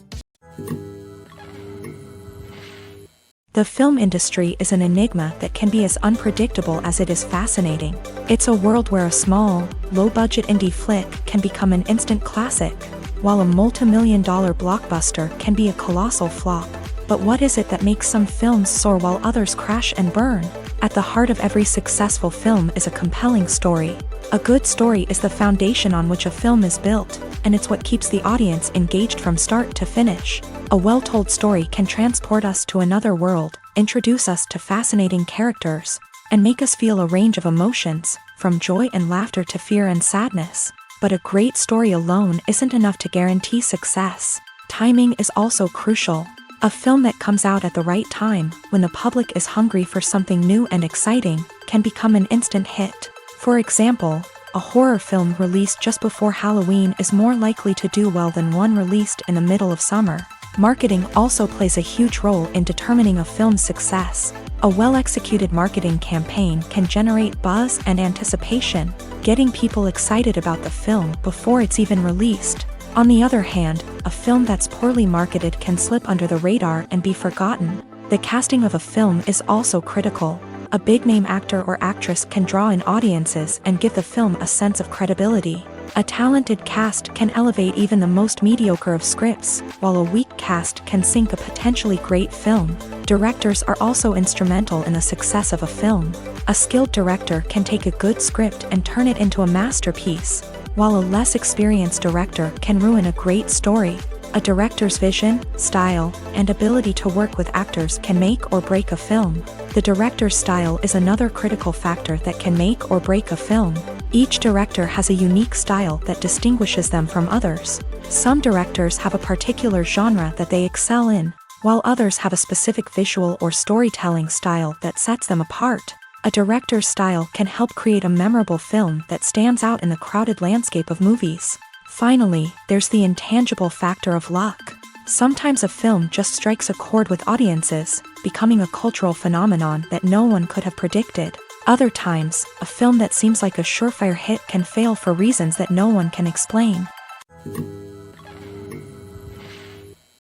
The film industry is an enigma that can be as unpredictable as it is fascinating. It's a world where a small, low-budget indie flick can become an instant classic, while a multi-million-dollar blockbuster can be a colossal flop. But what is it that makes some films soar while others crash and burn? At the heart of every successful film is a compelling story. A good story is the foundation on which a film is built, and it's what keeps the audience engaged from start to finish. A well-told story can transport us to another world, introduce us to fascinating characters, and make us feel a range of emotions, from joy and laughter to fear and sadness. But a great story alone isn't enough to guarantee success. Timing is also crucial. A film that comes out at the right time, when the public is hungry for something new and exciting, can become an instant hit. For example, a horror film released just before Halloween is more likely to do well than one released in the middle of summer. Marketing also plays a huge role in determining a film's success. A well-executed marketing campaign can generate buzz and anticipation, getting people excited about the film before it's even released. On the other hand, a film that's poorly marketed can slip under the radar and be forgotten. The casting of a film is also critical. A big-name actor or actress can draw in audiences and give the film a sense of credibility. A talented cast can elevate even the most mediocre of scripts, while a weak cast can sink a potentially great film. Directors are also instrumental in the success of a film. A skilled director can take a good script and turn it into a masterpiece, while a less experienced director can ruin a great story. A director's vision, style, and ability to work with actors can make or break a film. The director's style is another critical factor that can make or break a film. Each director has a unique style that distinguishes them from others. Some directors have a particular genre that they excel in, while others have a specific visual or storytelling style that sets them apart. A director's style can help create a memorable film that stands out in the crowded landscape of movies. Finally, there's the intangible factor of luck. Sometimes a film just strikes a chord with audiences, becoming a cultural phenomenon that no one could have predicted. Other times, a film that seems like a surefire hit can fail for reasons that no one can explain.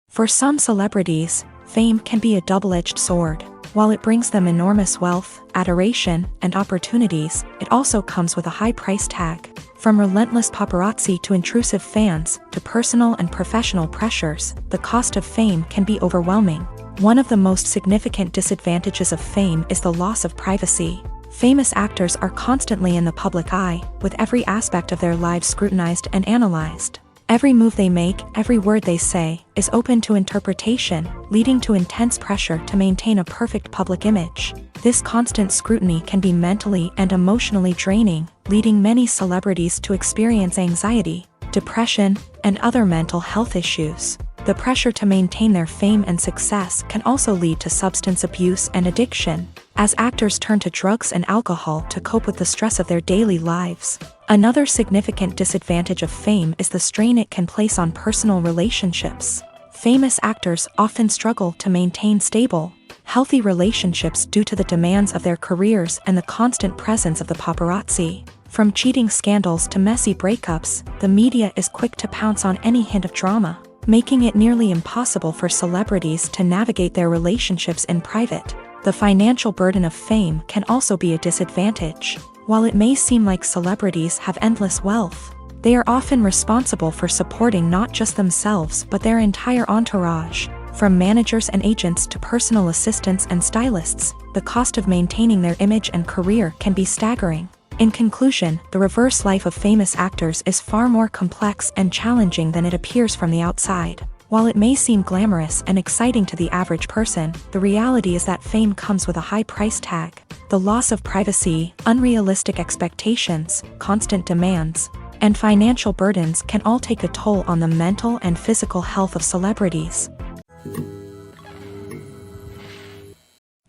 For some celebrities, fame can be a double-edged sword. While it brings them enormous wealth, adoration, and opportunities, it also comes with a high price tag. From relentless paparazzi to intrusive fans, to personal and professional pressures, the cost of fame can be overwhelming. One of the most significant disadvantages of fame is the loss of privacy. Famous actors are constantly in the public eye, with every aspect of their lives scrutinized and analyzed. Every move they make, every word they say, is open to interpretation, leading to intense pressure to maintain a perfect public image. This constant scrutiny can be mentally and emotionally draining, leading many celebrities to experience anxiety, depression, and other mental health issues. The pressure to maintain their fame and success can also lead to substance abuse and addiction, as actors turn to drugs and alcohol to cope with the stress of their daily lives. Another significant disadvantage of fame is the strain it can place on personal relationships. Famous actors often struggle to maintain stable, healthy relationships due to the demands of their careers and the constant presence of the paparazzi. From cheating scandals to messy breakups, the media is quick to pounce on any hint of drama, making it nearly impossible for celebrities to navigate their relationships in private. The financial burden of fame can also be a disadvantage. While it may seem like celebrities have endless wealth, they are often responsible for supporting not just themselves but their entire entourage. From managers and agents to personal assistants and stylists, the cost of maintaining their image and career can be staggering. In conclusion, the reverse life of famous actors is far more complex and challenging than it appears from the outside. While it may seem glamorous and exciting to the average person, the reality is that fame comes with a high price tag. The loss of privacy, unrealistic expectations, constant demands, and financial burdens can all take a toll on the mental and physical health of celebrities.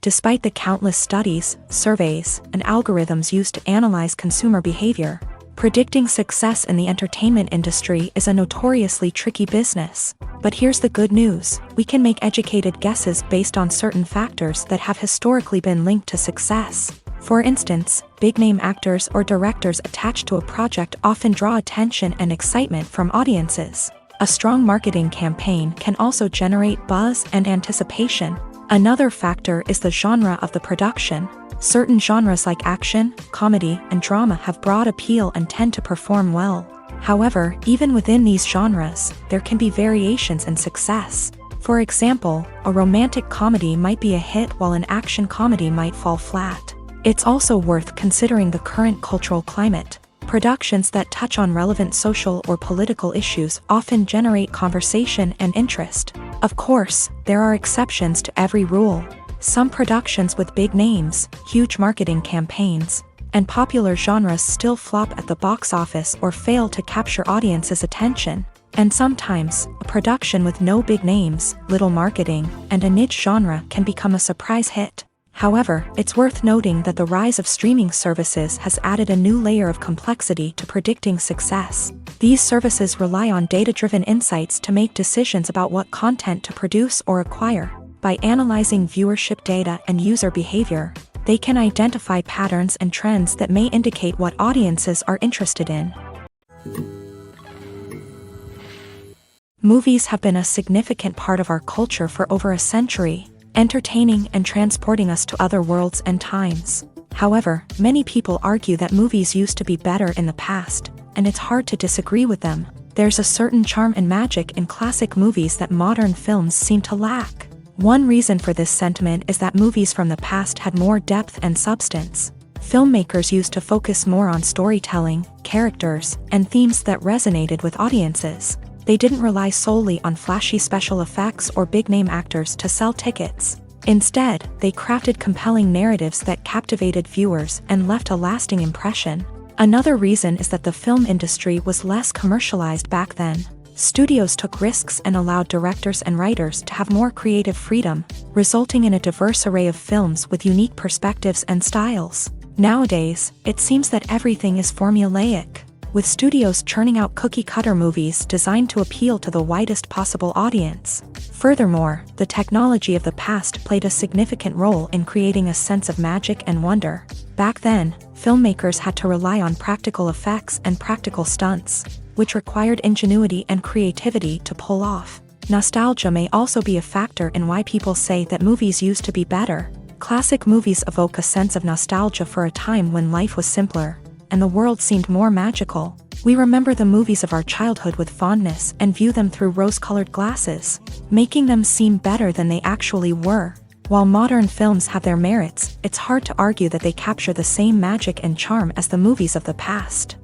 Despite the countless studies, surveys, and algorithms used to analyze consumer behavior, predicting success in the entertainment industry is a notoriously tricky business. But here's the good news: we can make educated guesses based on certain factors that have historically been linked to success. For instance, big-name actors or directors attached to a project often draw attention and excitement from audiences. A strong marketing campaign can also generate buzz and anticipation. Another factor is the genre of the production. Certain genres like action, comedy, and drama have broad appeal and tend to perform well. However, even within these genres, there can be variations in success. For example, a romantic comedy might be a hit while an action comedy might fall flat. It's also worth considering the current cultural climate. Productions that touch on relevant social or political issues often generate conversation and interest. Of course, there are exceptions to every rule. Some productions with big names, huge marketing campaigns, and popular genres still flop at the box office or fail to capture audiences' attention. And sometimes, a production with no big names, little marketing, and a niche genre can become a surprise hit. However, it's worth noting that the rise of streaming services has added a new layer of complexity to predicting success. These services rely on data-driven insights to make decisions about what content to produce or acquire. By analyzing viewership data and user behavior, they can identify patterns and trends that may indicate what audiences are interested in. Movies have been a significant part of our culture for over a century, entertaining and transporting us to other worlds and times. However, many people argue that movies used to be better in the past, and it's hard to disagree with them. There's a certain charm and magic in classic movies that modern films seem to lack. One reason for this sentiment is that movies from the past had more depth and substance. Filmmakers used to focus more on storytelling, characters, and themes that resonated with audiences. They didn't rely solely on flashy special effects or big-name actors to sell tickets. Instead, they crafted compelling narratives that captivated viewers and left a lasting impression. Another reason is that the film industry was less commercialized back then. Studios took risks and allowed directors and writers to have more creative freedom, resulting in a diverse array of films with unique perspectives and styles. Nowadays, it seems that everything is formulaic, with studios churning out cookie-cutter movies designed to appeal to the widest possible audience. Furthermore, the technology of the past played a significant role in creating a sense of magic and wonder. Back then, filmmakers had to rely on practical effects and practical stunts, which required ingenuity and creativity to pull off. Nostalgia may also be a factor in why people say that movies used to be better. Classic movies evoke a sense of nostalgia for a time when life was simpler, and the world seemed more magical. We remember the movies of our childhood with fondness and view them through rose-colored glasses, making them seem better than they actually were. While modern films have their merits, it's hard to argue that they capture the same magic and charm as the movies of the past.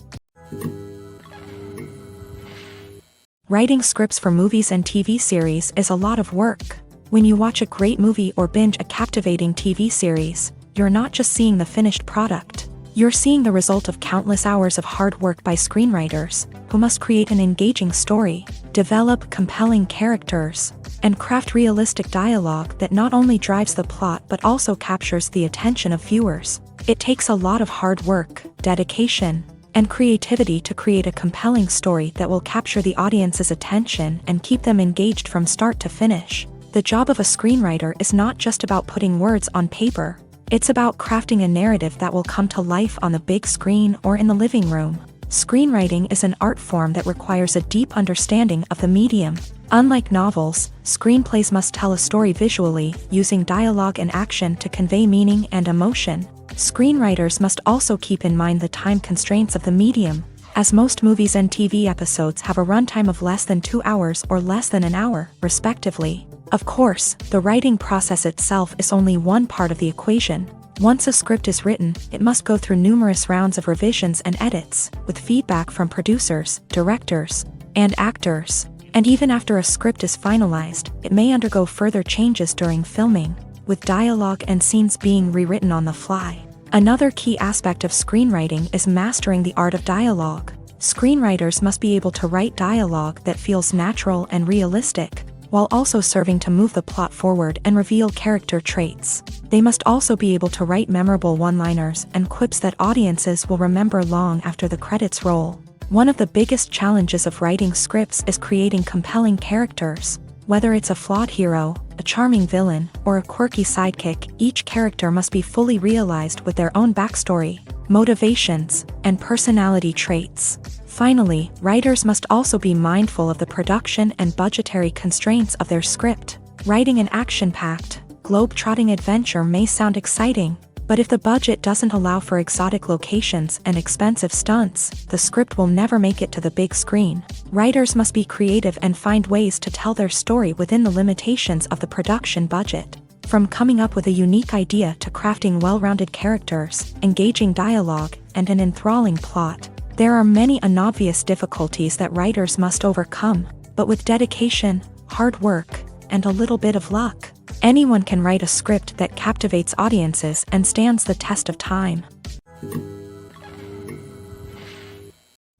Writing scripts for movies and TV series is a lot of work. When you watch a great movie or binge a captivating TV series, you're not just seeing the finished product. You're seeing the result of countless hours of hard work by screenwriters, who must create an engaging story, develop compelling characters, and craft realistic dialogue that not only drives the plot but also captures the attention of viewers. It takes a lot of hard work, dedication, and creativity to create a compelling story that will capture the audience's attention and keep them engaged from start to finish. The job of a screenwriter is not just about putting words on paper. It's about crafting a narrative that will come to life on the big screen or in the living room. Screenwriting is an art form that requires a deep understanding of the medium. Unlike novels, screenplays must tell a story visually, using dialogue and action to convey meaning and emotion. Screenwriters must also keep in mind the time constraints of the medium, as most movies and TV episodes have a runtime of less than 2 hours or less than an hour, respectively. Of course, the writing process itself is only one part of the equation. Once a script is written, it must go through numerous rounds of revisions and edits, with feedback from producers, directors, and actors. And even after a script is finalized, it may undergo further changes during filming, with dialogue and scenes being rewritten on the fly. Another key aspect of screenwriting is mastering the art of dialogue. Screenwriters must be able to write dialogue that feels natural and realistic, while also serving to move the plot forward and reveal character traits. They must also be able to write memorable one-liners and quips that audiences will remember long after the credits roll. One of the biggest challenges of writing scripts is creating compelling characters. Whether it's a flawed hero, a charming villain, or a quirky sidekick, each character must be fully realized with their own backstory, motivations, and personality traits. Finally, writers must also be mindful of the production and budgetary constraints of their script. Writing an action-packed, globe-trotting adventure may sound exciting, but if the budget doesn't allow for exotic locations and expensive stunts, the script will never make it to the big screen. Writers must be creative and find ways to tell their story within the limitations of the production budget. From coming up with a unique idea to crafting well-rounded characters, engaging dialogue, and an enthralling plot, there are many unobvious difficulties that writers must overcome, but with dedication, hard work, and a little bit of luck, anyone can write a script that captivates audiences and stands the test of time.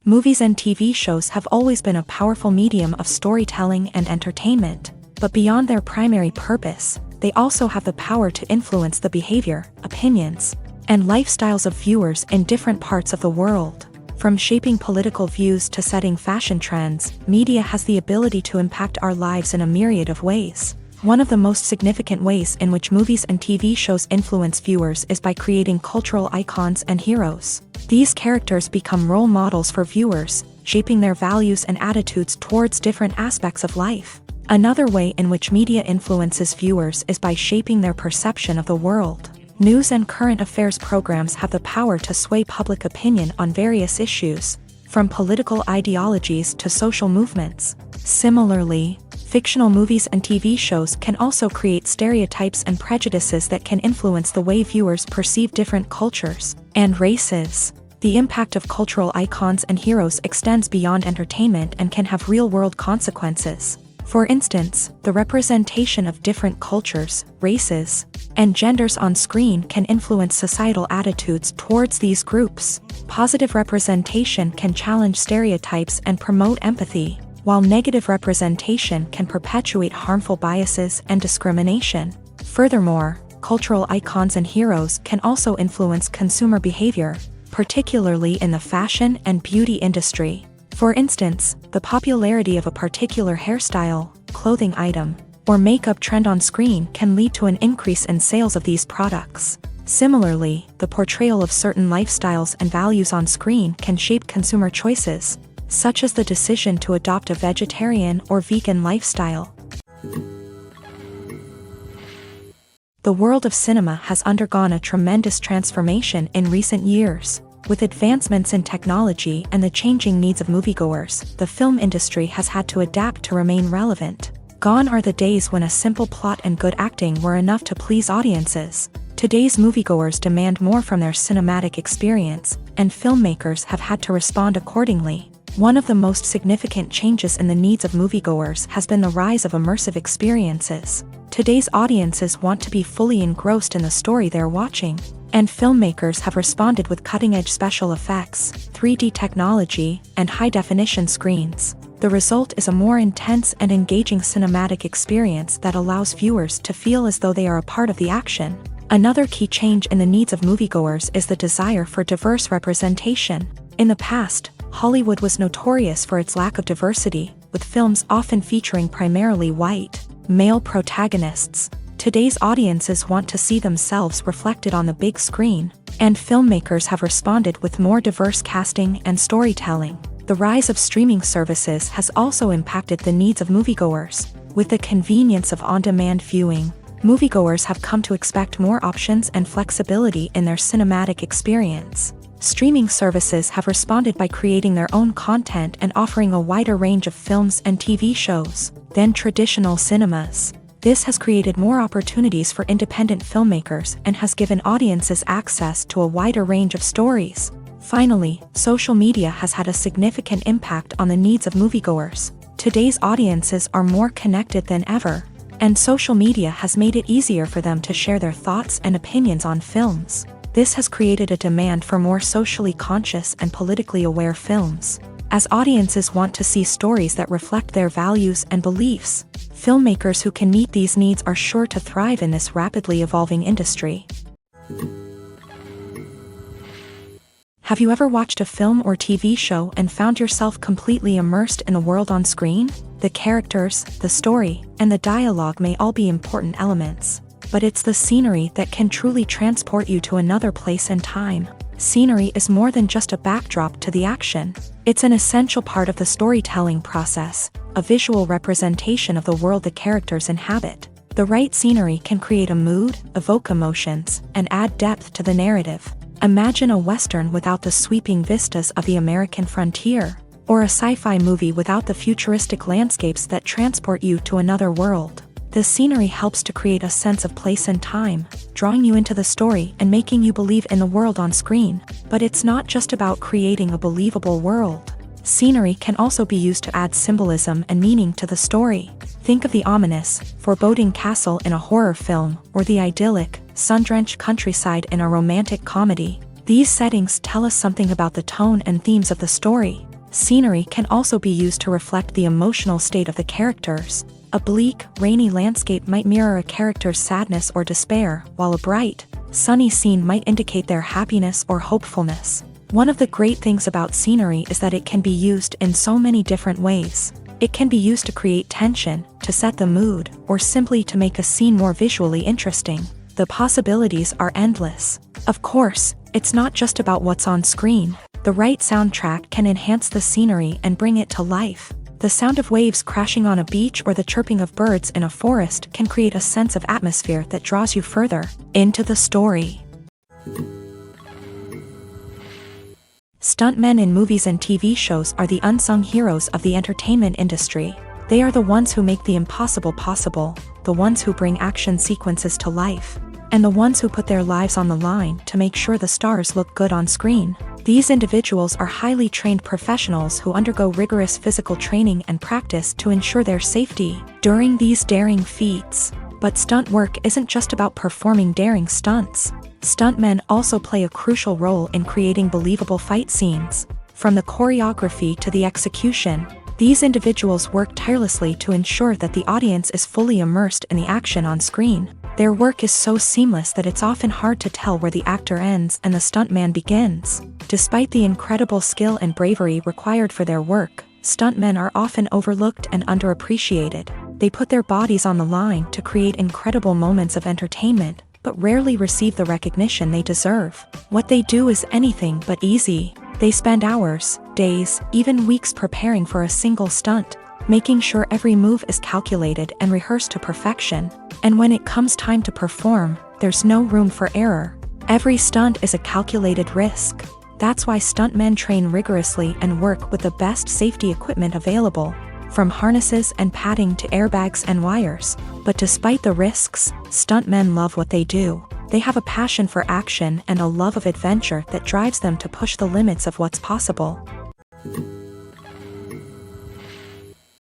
Movies and TV shows have always been a powerful medium of storytelling and entertainment, but beyond their primary purpose, they also have the power to influence the behavior, opinions, and lifestyles of viewers in different parts of the world. From shaping political views to setting fashion trends, media has the ability to impact our lives in a myriad of ways. One of the most significant ways in which movies and TV shows influence viewers is by creating cultural icons and heroes. These characters become role models for viewers, shaping their values and attitudes towards different aspects of life. Another way in which media influences viewers is by shaping their perception of the world. News and current affairs programs have the power to sway public opinion on various issues, from political ideologies to social movements. Similarly, fictional movies and TV shows can also create stereotypes and prejudices that can influence the way viewers perceive different cultures and races. The impact of cultural icons and heroes extends beyond entertainment and can have real-world consequences. For instance, the representation of different cultures, races, and genders on screen can influence societal attitudes towards these groups. Positive representation can challenge stereotypes and promote empathy, while negative representation can perpetuate harmful biases and discrimination. Furthermore, cultural icons and heroes can also influence consumer behavior, particularly in the fashion and beauty industry. For instance, the popularity of a particular hairstyle, clothing item, or makeup trend on screen can lead to an increase in sales of these products. Similarly, the portrayal of certain lifestyles and values on screen can shape consumer choices, such as the decision to adopt a vegetarian or vegan lifestyle. The world of cinema has undergone a tremendous transformation in recent years. With advancements in technology and the changing needs of moviegoers, the film industry has had to adapt to remain relevant. Gone are the days when a simple plot and good acting were enough to please audiences. Today's moviegoers demand more from their cinematic experience, and filmmakers have had to respond accordingly. One of the most significant changes in the needs of moviegoers has been the rise of immersive experiences. Today's audiences want to be fully engrossed in the story they're watching, and filmmakers have responded with cutting-edge special effects, 3D technology, and high-definition screens. The result is a more intense and engaging cinematic experience that allows viewers to feel as though they are a part of the action. Another key change in the needs of moviegoers is the desire for diverse representation. In the past, Hollywood was notorious for its lack of diversity, with films often featuring primarily white, male protagonists. Today's audiences want to see themselves reflected on the big screen, and filmmakers have responded with more diverse casting and storytelling. The rise of streaming services has also impacted the needs of moviegoers. With the convenience of on-demand viewing, moviegoers have come to expect more options and flexibility in their cinematic experience. Streaming services have responded by creating their own content and offering a wider range of films and TV shows than traditional cinemas. This has created more opportunities for independent filmmakers and has given audiences access to a wider range of stories. Finally, social media has had a significant impact on the needs of moviegoers. Today's audiences are more connected than ever, and social media has made it easier for them to share their thoughts and opinions on films. This has created a demand for more socially conscious and politically aware films. As audiences want to see stories that reflect their values and beliefs, filmmakers who can meet these needs are sure to thrive in this rapidly evolving industry. Have you ever watched a film or TV show and found yourself completely immersed in the world on screen? The characters, the story, and the dialogue may all be important elements, but it's the scenery that can truly transport you to another place and time. Scenery is more than just a backdrop to the action. It's an essential part of the storytelling process, a visual representation of the world the characters inhabit. The right scenery can create a mood, evoke emotions, and add depth to the narrative. Imagine a Western without the sweeping vistas of the American frontier, or a sci-fi movie without the futuristic landscapes that transport you to another world. The scenery helps to create a sense of place and time, drawing you into the story and making you believe in the world on screen. But it's not just about creating a believable world. Scenery can also be used to add symbolism and meaning to the story. Think of the ominous, foreboding castle in a horror film, or the idyllic, sun-drenched countryside in a romantic comedy. These settings tell us something about the tone and themes of the story. Scenery can also be used to reflect the emotional state of the characters. A bleak, rainy landscape might mirror a character's sadness or despair, while a bright, sunny scene might indicate their happiness or hopefulness. One of the great things about scenery is that it can be used in so many different ways. It can be used to create tension, to set the mood, or simply to make a scene more visually interesting. The possibilities are endless. Of course, it's not just about what's on screen. The right soundtrack can enhance the scenery and bring it to life. The sound of waves crashing on a beach or the chirping of birds in a forest can create a sense of atmosphere that draws you further into the story. Stuntmen in movies and TV shows are the unsung heroes of the entertainment industry. They are the ones who make the impossible possible, the ones who bring action sequences to life, and the ones who put their lives on the line to make sure the stars look good on screen. These individuals are highly trained professionals who undergo rigorous physical training and practice to ensure their safety during these daring feats. But stunt work isn't just about performing daring stunts. Stuntmen also play a crucial role in creating believable fight scenes. From the choreography to the execution, these individuals work tirelessly to ensure that the audience is fully immersed in the action on screen. Their work is so seamless that it's often hard to tell where the actor ends and the stuntman begins. Despite the incredible skill and bravery required for their work, stuntmen are often overlooked and underappreciated. They put their bodies on the line to create incredible moments of entertainment, but rarely receive the recognition they deserve. What they do is anything but easy. They spend hours, days, even weeks preparing for a single stunt, making sure every move is calculated and rehearsed to perfection. And when it comes time to perform, there's no room for error. Every stunt is a calculated risk. That's why stuntmen train rigorously and work with the best safety equipment available, from harnesses and padding to airbags and wires. But despite the risks, stuntmen love what they do. They have a passion for action and a love of adventure that drives them to push the limits of what's possible.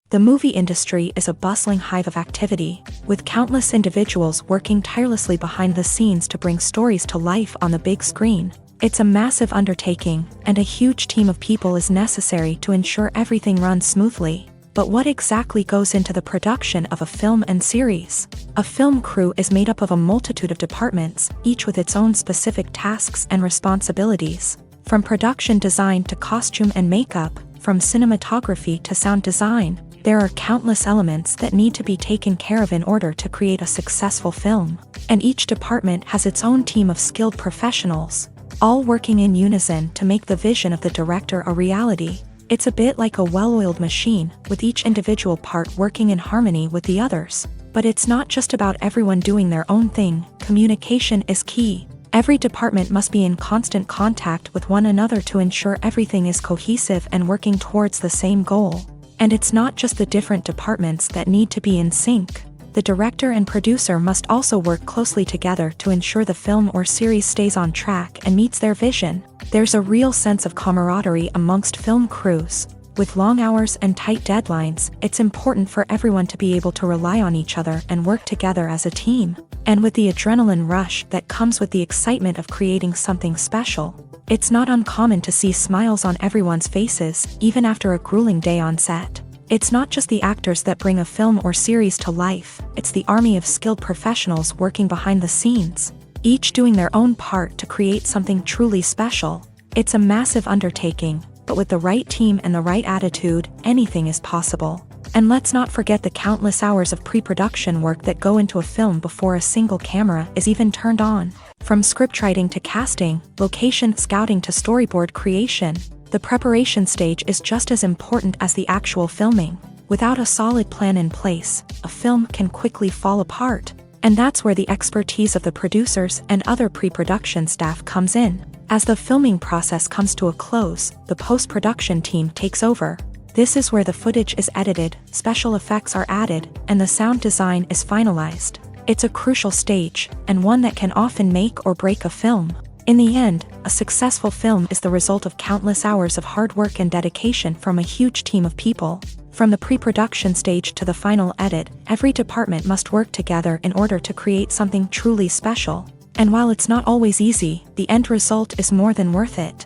The movie industry is a bustling hive of activity, with countless individuals working tirelessly behind the scenes to bring stories to life on the big screen. It's a massive undertaking, and a huge team of people is necessary to ensure everything runs smoothly. But what exactly goes into the production of a film and series? A film crew is made up of a multitude of departments, each with its own specific tasks and responsibilities. From production design to costume and makeup, from cinematography to sound design, there are countless elements that need to be taken care of in order to create a successful film. And each department has its own team of skilled professionals, all working in unison to make the vision of the director a reality. It's a bit like a well-oiled machine, with each individual part working in harmony with the others. But it's not just about everyone doing their own thing. Communication is key. Every department must be in constant contact with one another to ensure everything is cohesive and working towards the same goal. And it's not just the different departments that need to be in sync. The director and producer must also work closely together to ensure the film or series stays on track and meets their vision. There's a real sense of camaraderie amongst film crews. With long hours and tight deadlines, it's important for everyone to be able to rely on each other and work together as a team. And with the adrenaline rush that comes with the excitement of creating something special, it's not uncommon to see smiles on everyone's faces, even after a grueling day on set. It's not just the actors that bring a film or series to life, it's the army of skilled professionals working behind the scenes, each doing their own part to create something truly special. It's a massive undertaking, but with the right team and the right attitude, anything is possible. And let's not forget the countless hours of pre-production work that go into a film before a single camera is even turned on. From scriptwriting to casting, location scouting to storyboard creation, the preparation stage is just as important as the actual filming. Without a solid plan in place, a film can quickly fall apart. And that's where the expertise of the producers and other pre-production staff comes in. As the filming process comes to a close, the post-production team takes over. This is where the footage is edited, special effects are added, and the sound design is finalized. It's a crucial stage, and one that can often make or break a film. In the end, a successful film is the result of countless hours of hard work and dedication from a huge team of people. From the pre-production stage to the final edit, every department must work together in order to create something truly special. And while it's not always easy, the end result is more than worth it.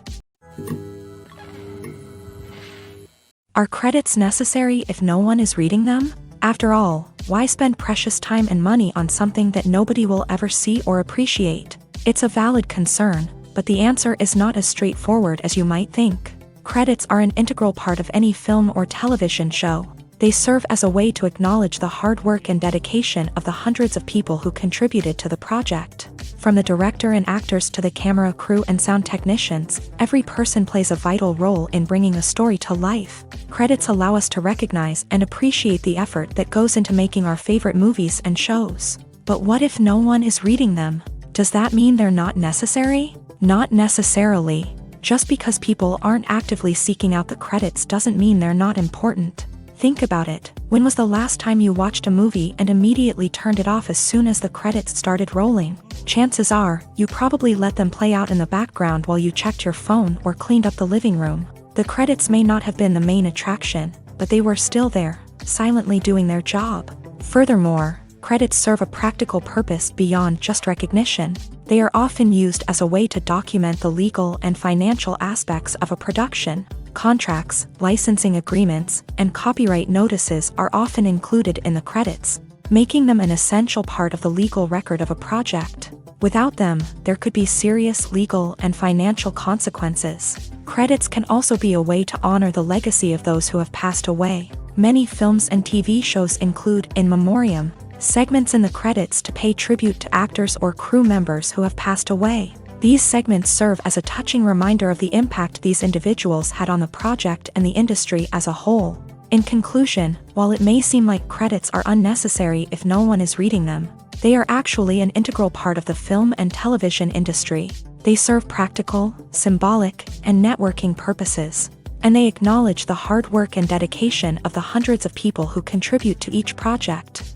Are credits necessary if no one is reading them? After all, why spend precious time and money on something that nobody will ever see or appreciate? It's a valid concern, but the answer is not as straightforward as you might think. Credits are an integral part of any film or television show. They serve as a way to acknowledge the hard work and dedication of the hundreds of people who contributed to the project. From the director and actors to the camera crew and sound technicians, every person plays a vital role in bringing a story to life. Credits allow us to recognize and appreciate the effort that goes into making our favorite movies and shows. But what if no one is reading them? Does that mean they're not necessary? Not necessarily. Just because people aren't actively seeking out the credits doesn't mean they're not important. Think about it. When was the last time you watched a movie and immediately turned it off as soon as the credits started rolling? Chances are, you probably let them play out in the background while you checked your phone or cleaned up the living room. The credits may not have been the main attraction, but they were still there, silently doing their job. Furthermore, credits serve a practical purpose beyond just recognition. They are often used as a way to document the legal and financial aspects of a production. Contracts, licensing agreements, and copyright notices are often included in the credits, making them an essential part of the legal record of a project. Without them, there could be serious legal and financial consequences. Credits can also be a way to honor the legacy of those who have passed away. Many films and TV shows include in memoriam segments in the credits to pay tribute to actors or crew members who have passed away. These segments serve as a touching reminder of the impact these individuals had on the project and the industry as a whole. In conclusion, while it may seem like credits are unnecessary if no one is reading them, they are actually an integral part of the film and television industry. They serve practical, symbolic, and networking purposes, and they acknowledge the hard work and dedication of the hundreds of people who contribute to each project.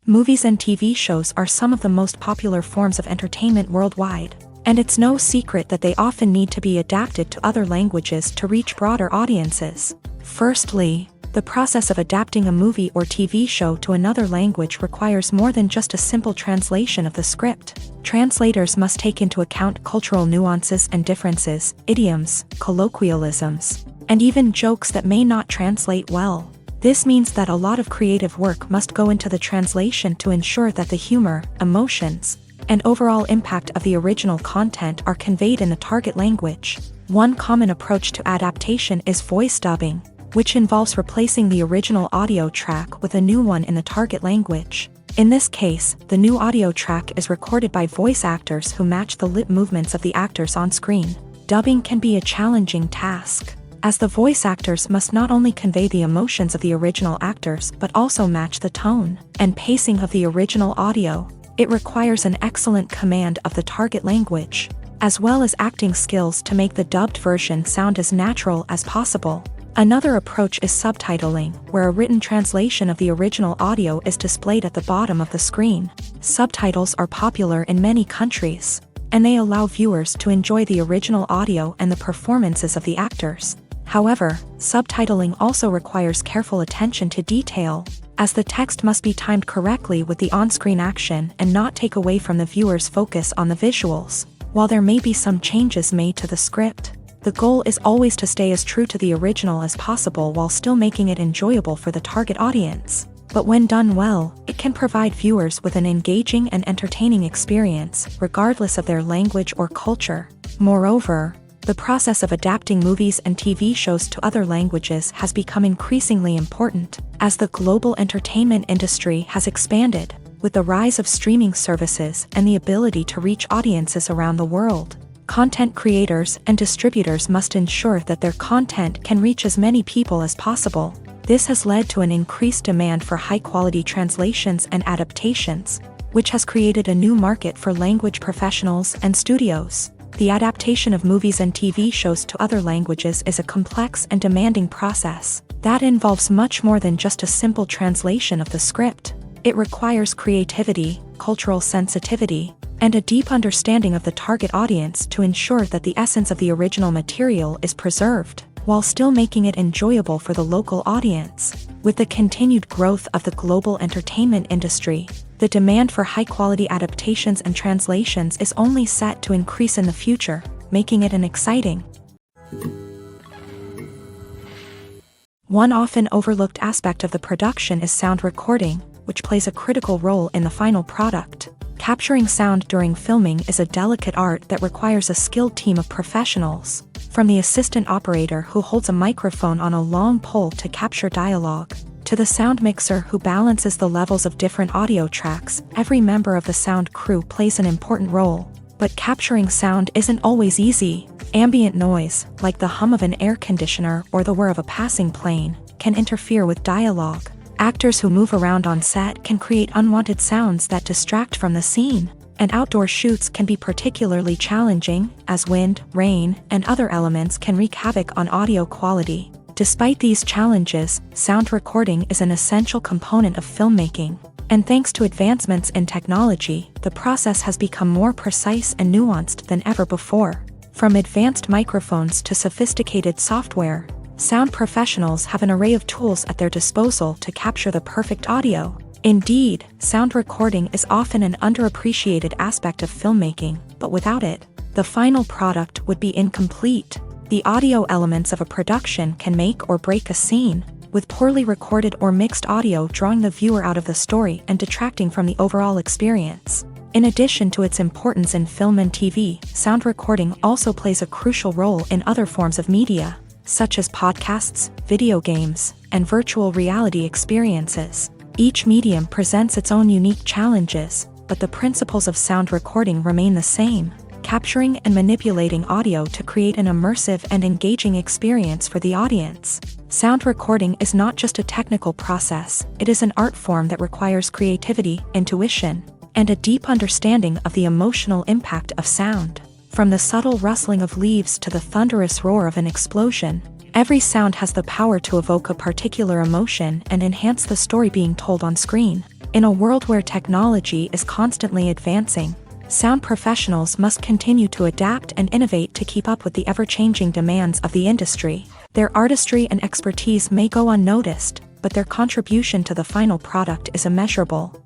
Movies and TV shows are some of the most popular forms of entertainment worldwide, and it's no secret that they often need to be adapted to other languages to reach broader audiences. Firstly, the process of adapting a movie or TV show to another language requires more than just a simple translation of the script. Translators must take into account cultural nuances and differences, idioms, colloquialisms, and even jokes that may not translate well. This means that a lot of creative work must go into the translation to ensure that the humor, emotions, and overall impact of the original content are conveyed in the target language. One common approach to adaptation is voice dubbing, which involves replacing the original audio track with a new one in the target language. In this case, the new audio track is recorded by voice actors who match the lip movements of the actors on screen. Dubbing can be a challenging task, as the voice actors must not only convey the emotions of the original actors but also match the tone and pacing of the original audio. It requires an excellent command of the target language, as well as acting skills to make the dubbed version sound as natural as possible. Another approach is subtitling, where a written translation of the original audio is displayed at the bottom of the screen. Subtitles are popular in many countries, and they allow viewers to enjoy the original audio and the performances of the actors. However, subtitling also requires careful attention to detail, as the text must be timed correctly with the on-screen action and not take away from the viewer's focus on the visuals. While there may be some changes made to the script, the goal is always to stay as true to the original as possible while still making it enjoyable for the target audience. But when done well, it can provide viewers with an engaging and entertaining experience, regardless of their language or culture. Moreover, the process of adapting movies and TV shows to other languages has become increasingly important, as the global entertainment industry has expanded, with the rise of streaming services and the ability to reach audiences around the world. Content creators and distributors must ensure that their content can reach as many people as possible. This has led to an increased demand for high-quality translations and adaptations, which has created a new market for language professionals and studios. The adaptation of movies and TV shows to other languages is a complex and demanding process that involves much more than just a simple translation of the script. It requires creativity, cultural sensitivity, and a deep understanding of the target audience to ensure that the essence of the original material is preserved, while still making it enjoyable for the local audience. With the continued growth of the global entertainment industry, the demand for high-quality adaptations and translations is only set to increase in the future, making it an exciting. One often overlooked aspect of the production is sound recording, which plays a critical role in the final product. Capturing sound during filming is a delicate art that requires a skilled team of professionals, from the assistant operator who holds a microphone on a long pole to capture dialogue, to the sound mixer who balances the levels of different audio tracks. Every member of the sound crew plays an important role. But capturing sound isn't always easy. Ambient noise, like the hum of an air conditioner or the whir of a passing plane, can interfere with dialogue. Actors who move around on set can create unwanted sounds that distract from the scene. And outdoor shoots can be particularly challenging, as wind, rain, and other elements can wreak havoc on audio quality. Despite these challenges, sound recording is an essential component of filmmaking. And thanks to advancements in technology, the process has become more precise and nuanced than ever before. From advanced microphones to sophisticated software, sound professionals have an array of tools at their disposal to capture the perfect audio. Indeed, sound recording is often an underappreciated aspect of filmmaking, but without it, the final product would be incomplete. The audio elements of a production can make or break a scene, with poorly recorded or mixed audio drawing the viewer out of the story and detracting from the overall experience. In addition to its importance in film and TV, sound recording also plays a crucial role in other forms of media, such as podcasts, video games, and virtual reality experiences. Each medium presents its own unique challenges, but the principles of sound recording remain the same, capturing and manipulating audio to create an immersive and engaging experience for the audience. Sound recording is not just a technical process, it is an art form that requires creativity, intuition, and a deep understanding of the emotional impact of sound. From the subtle rustling of leaves to the thunderous roar of an explosion, every sound has the power to evoke a particular emotion and enhance the story being told on screen. In a world where technology is constantly advancing, sound professionals must continue to adapt and innovate to keep up with the ever-changing demands of the industry. Their artistry and expertise may go unnoticed, but their contribution to the final product is immeasurable.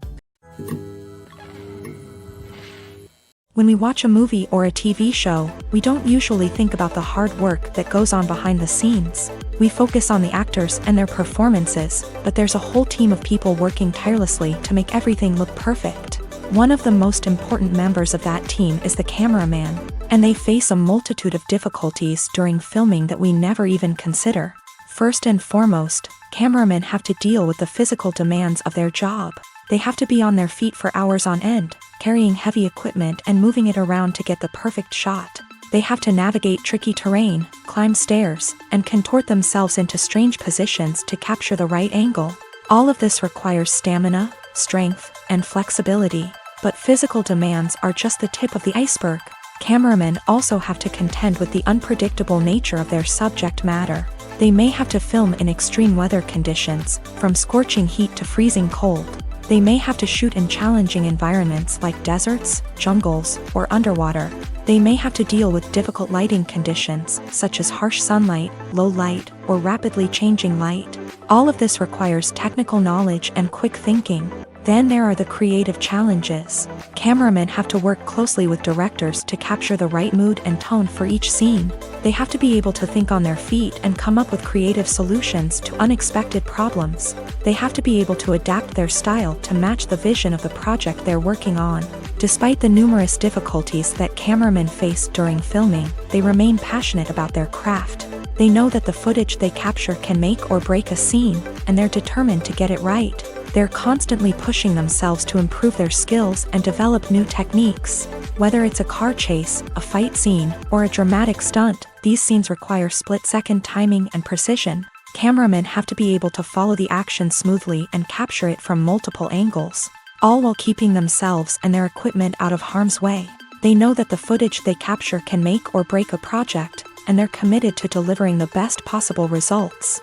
When we watch a movie or a TV show, we don't usually think about the hard work that goes on behind the scenes. We focus on the actors and their performances, but there's a whole team of people working tirelessly to make everything look perfect. One of the most important members of that team is the cameraman, and they face a multitude of difficulties during filming that we never even consider. First and foremost, cameramen have to deal with the physical demands of their job. They have to be on their feet for hours on end, carrying heavy equipment and moving it around to get the perfect shot. They have to navigate tricky terrain, climb stairs, and contort themselves into strange positions to capture the right angle. All of this requires stamina, strength, and flexibility. But physical demands are just the tip of the iceberg. Cameramen also have to contend with the unpredictable nature of their subject matter. They may have to film in extreme weather conditions, from scorching heat to freezing cold. They may have to shoot in challenging environments like deserts, jungles, or underwater. They may have to deal with difficult lighting conditions, such as harsh sunlight, low light, or rapidly changing light. All of this requires technical knowledge and quick thinking. Then there are the creative challenges. Cameramen have to work closely with directors to capture the right mood and tone for each scene. They have to be able to think on their feet and come up with creative solutions to unexpected problems. They have to be able to adapt their style to match the vision of the project they're working on. Despite the numerous difficulties that cameramen face during filming, they remain passionate about their craft. They know that the footage they capture can make or break a scene, and they're determined to get it right. They're constantly pushing themselves to improve their skills and develop new techniques. Whether it's a car chase, a fight scene, or a dramatic stunt, these scenes require split-second timing and precision. Cameramen have to be able to follow the action smoothly and capture it from multiple angles, all while keeping themselves and their equipment out of harm's way. They know that the footage they capture can make or break a project, and they're committed to delivering the best possible results.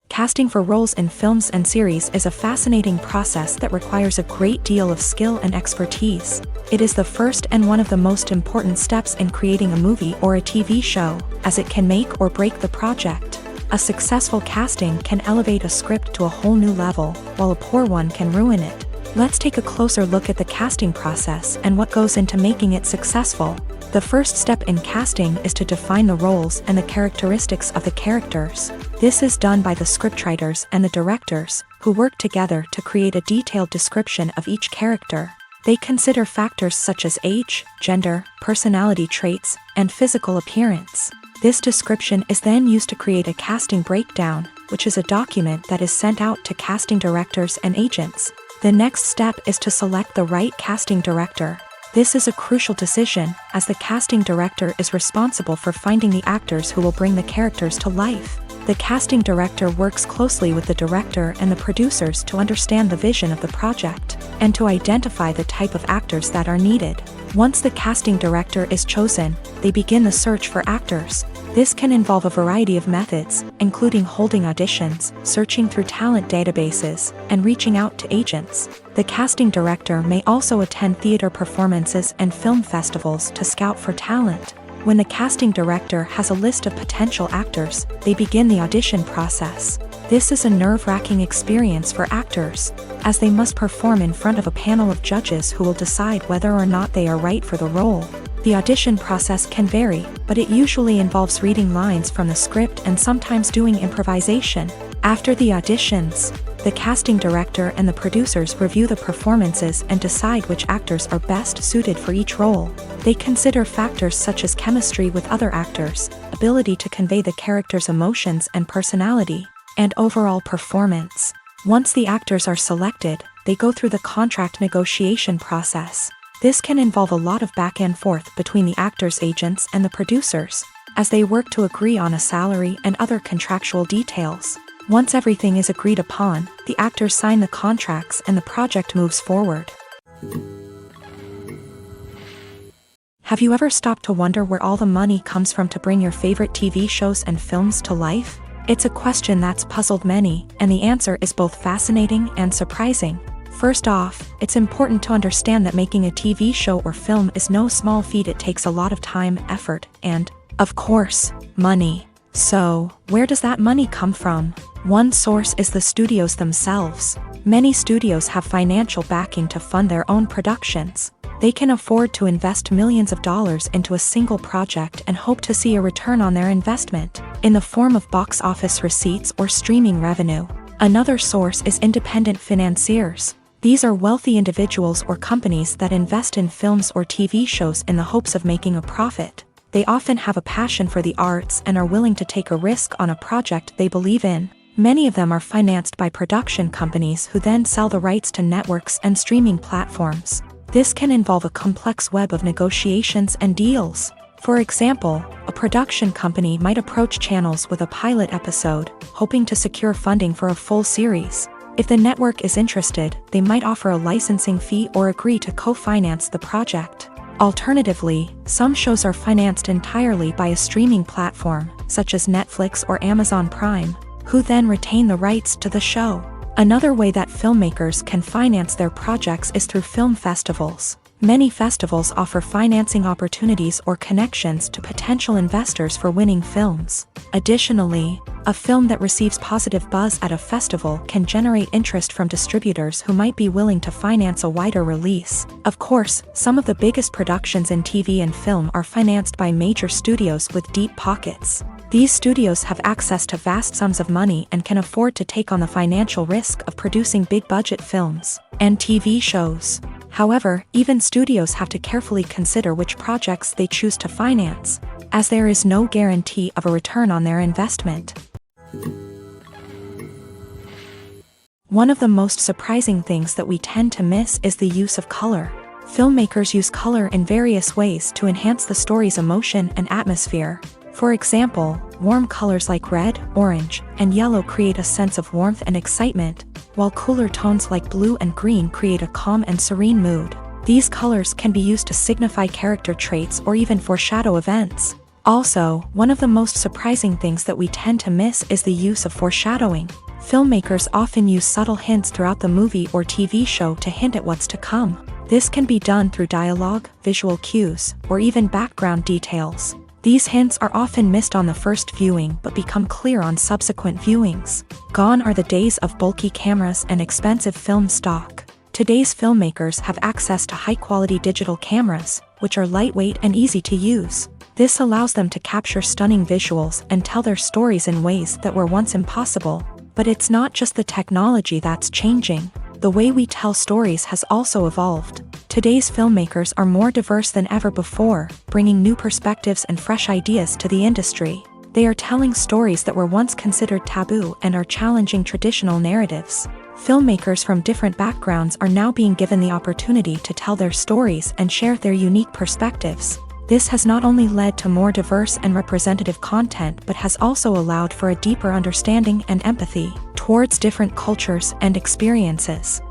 Casting for roles in films and series is a fascinating process that requires a great deal of skill and expertise. It is the first and one of the most important steps in creating a movie or a TV show, as it can make or break the project. A successful casting can elevate a script to a whole new level, while a poor one can ruin it. Let's take a closer look at the casting process and what goes into making it successful. The first step in casting is to define the roles and the characteristics of the characters. This is done by the scriptwriters and the directors, who work together to create a detailed description of each character. They consider factors such as age, gender, personality traits, and physical appearance. This description is then used to create a casting breakdown, which is a document that is sent out to casting directors and agents. The next step is to select the right casting director. This is a crucial decision, as the casting director is responsible for finding the actors who will bring the characters to life. The casting director works closely with the director and the producers to understand the vision of the project, and to identify the type of actors that are needed. Once the casting director is chosen, they begin the search for actors. This can involve a variety of methods, including holding auditions, searching through talent databases, and reaching out to agents. The casting director may also attend theater performances and film festivals to scout for talent. When the casting director has a list of potential actors, they begin the audition process. This is a nerve-wracking experience for actors, as they must perform in front of a panel of judges who will decide whether or not they are right for the role. The audition process can vary, but it usually involves reading lines from the script and sometimes doing improvisation. After the auditions, the casting director and the producers review the performances and decide which actors are best suited for each role. They consider factors such as chemistry with other actors, ability to convey the character's emotions and personality, and overall performance. Once the actors are selected, they go through the contract negotiation process. This can involve a lot of back and forth between the actors' agents and the producers, as they work to agree on a salary and other contractual details. Once everything is agreed upon, the actors sign the contracts and the project moves forward. Have you ever stopped to wonder where all the money comes from to bring your favorite TV shows and films to life? It's a question that's puzzled many, and the answer is both fascinating and surprising. First off, it's important to understand that making a TV show or film is no small feat. It takes a lot of time, effort, and, of course, money. So, where does that money come from? One source is the studios themselves. Many studios have financial backing to fund their own productions. They can afford to invest millions of dollars into a single project and hope to see a return on their investment, in the form of box office receipts or streaming revenue. Another source is independent financiers. These are wealthy individuals or companies that invest in films or TV shows in the hopes of making a profit. They often have a passion for the arts and are willing to take a risk on a project they believe in. Many of them are financed by production companies who then sell the rights to networks and streaming platforms. This can involve a complex web of negotiations and deals. For example, a production company might approach channels with a pilot episode, hoping to secure funding for a full series. If the network is interested, they might offer a licensing fee or agree to co-finance the project. Alternatively, some shows are financed entirely by a streaming platform, such as Netflix or Amazon Prime, who then retain the rights to the show. Another way that filmmakers can finance their projects is through film festivals. Many festivals offer financing opportunities or connections to potential investors for winning films. Additionally, a film that receives positive buzz at a festival can generate interest from distributors who might be willing to finance a wider release. Of course, some of the biggest productions in TV and film are financed by major studios with deep pockets. These studios have access to vast sums of money and can afford to take on the financial risk of producing big-budget films and TV shows. However, even studios have to carefully consider which projects they choose to finance, as there is no guarantee of a return on their investment. One of the most surprising things that we tend to miss is the use of color. Filmmakers use color in various ways to enhance the story's emotion and atmosphere. For example, warm colors like red, orange, and yellow create a sense of warmth and excitement, while cooler tones like blue and green create a calm and serene mood. These colors can be used to signify character traits or even foreshadow events. Also, one of the most surprising things that we tend to miss is the use of foreshadowing. Filmmakers often use subtle hints throughout the movie or TV show to hint at what's to come. This can be done through dialogue, visual cues, or even background details. These hints are often missed on the first viewing but become clear on subsequent viewings. Gone are the days of bulky cameras and expensive film stock. Today's filmmakers have access to high-quality digital cameras, which are lightweight and easy to use. This allows them to capture stunning visuals and tell their stories in ways that were once impossible. But it's not just the technology that's changing. The way we tell stories has also evolved. Today's filmmakers are more diverse than ever before, bringing new perspectives and fresh ideas to the industry. They are telling stories that were once considered taboo and are challenging traditional narratives. Filmmakers from different backgrounds are now being given the opportunity to tell their stories and share their unique perspectives. This has not only led to more diverse and representative content but has also allowed for a deeper understanding and empathy towards different cultures and experiences.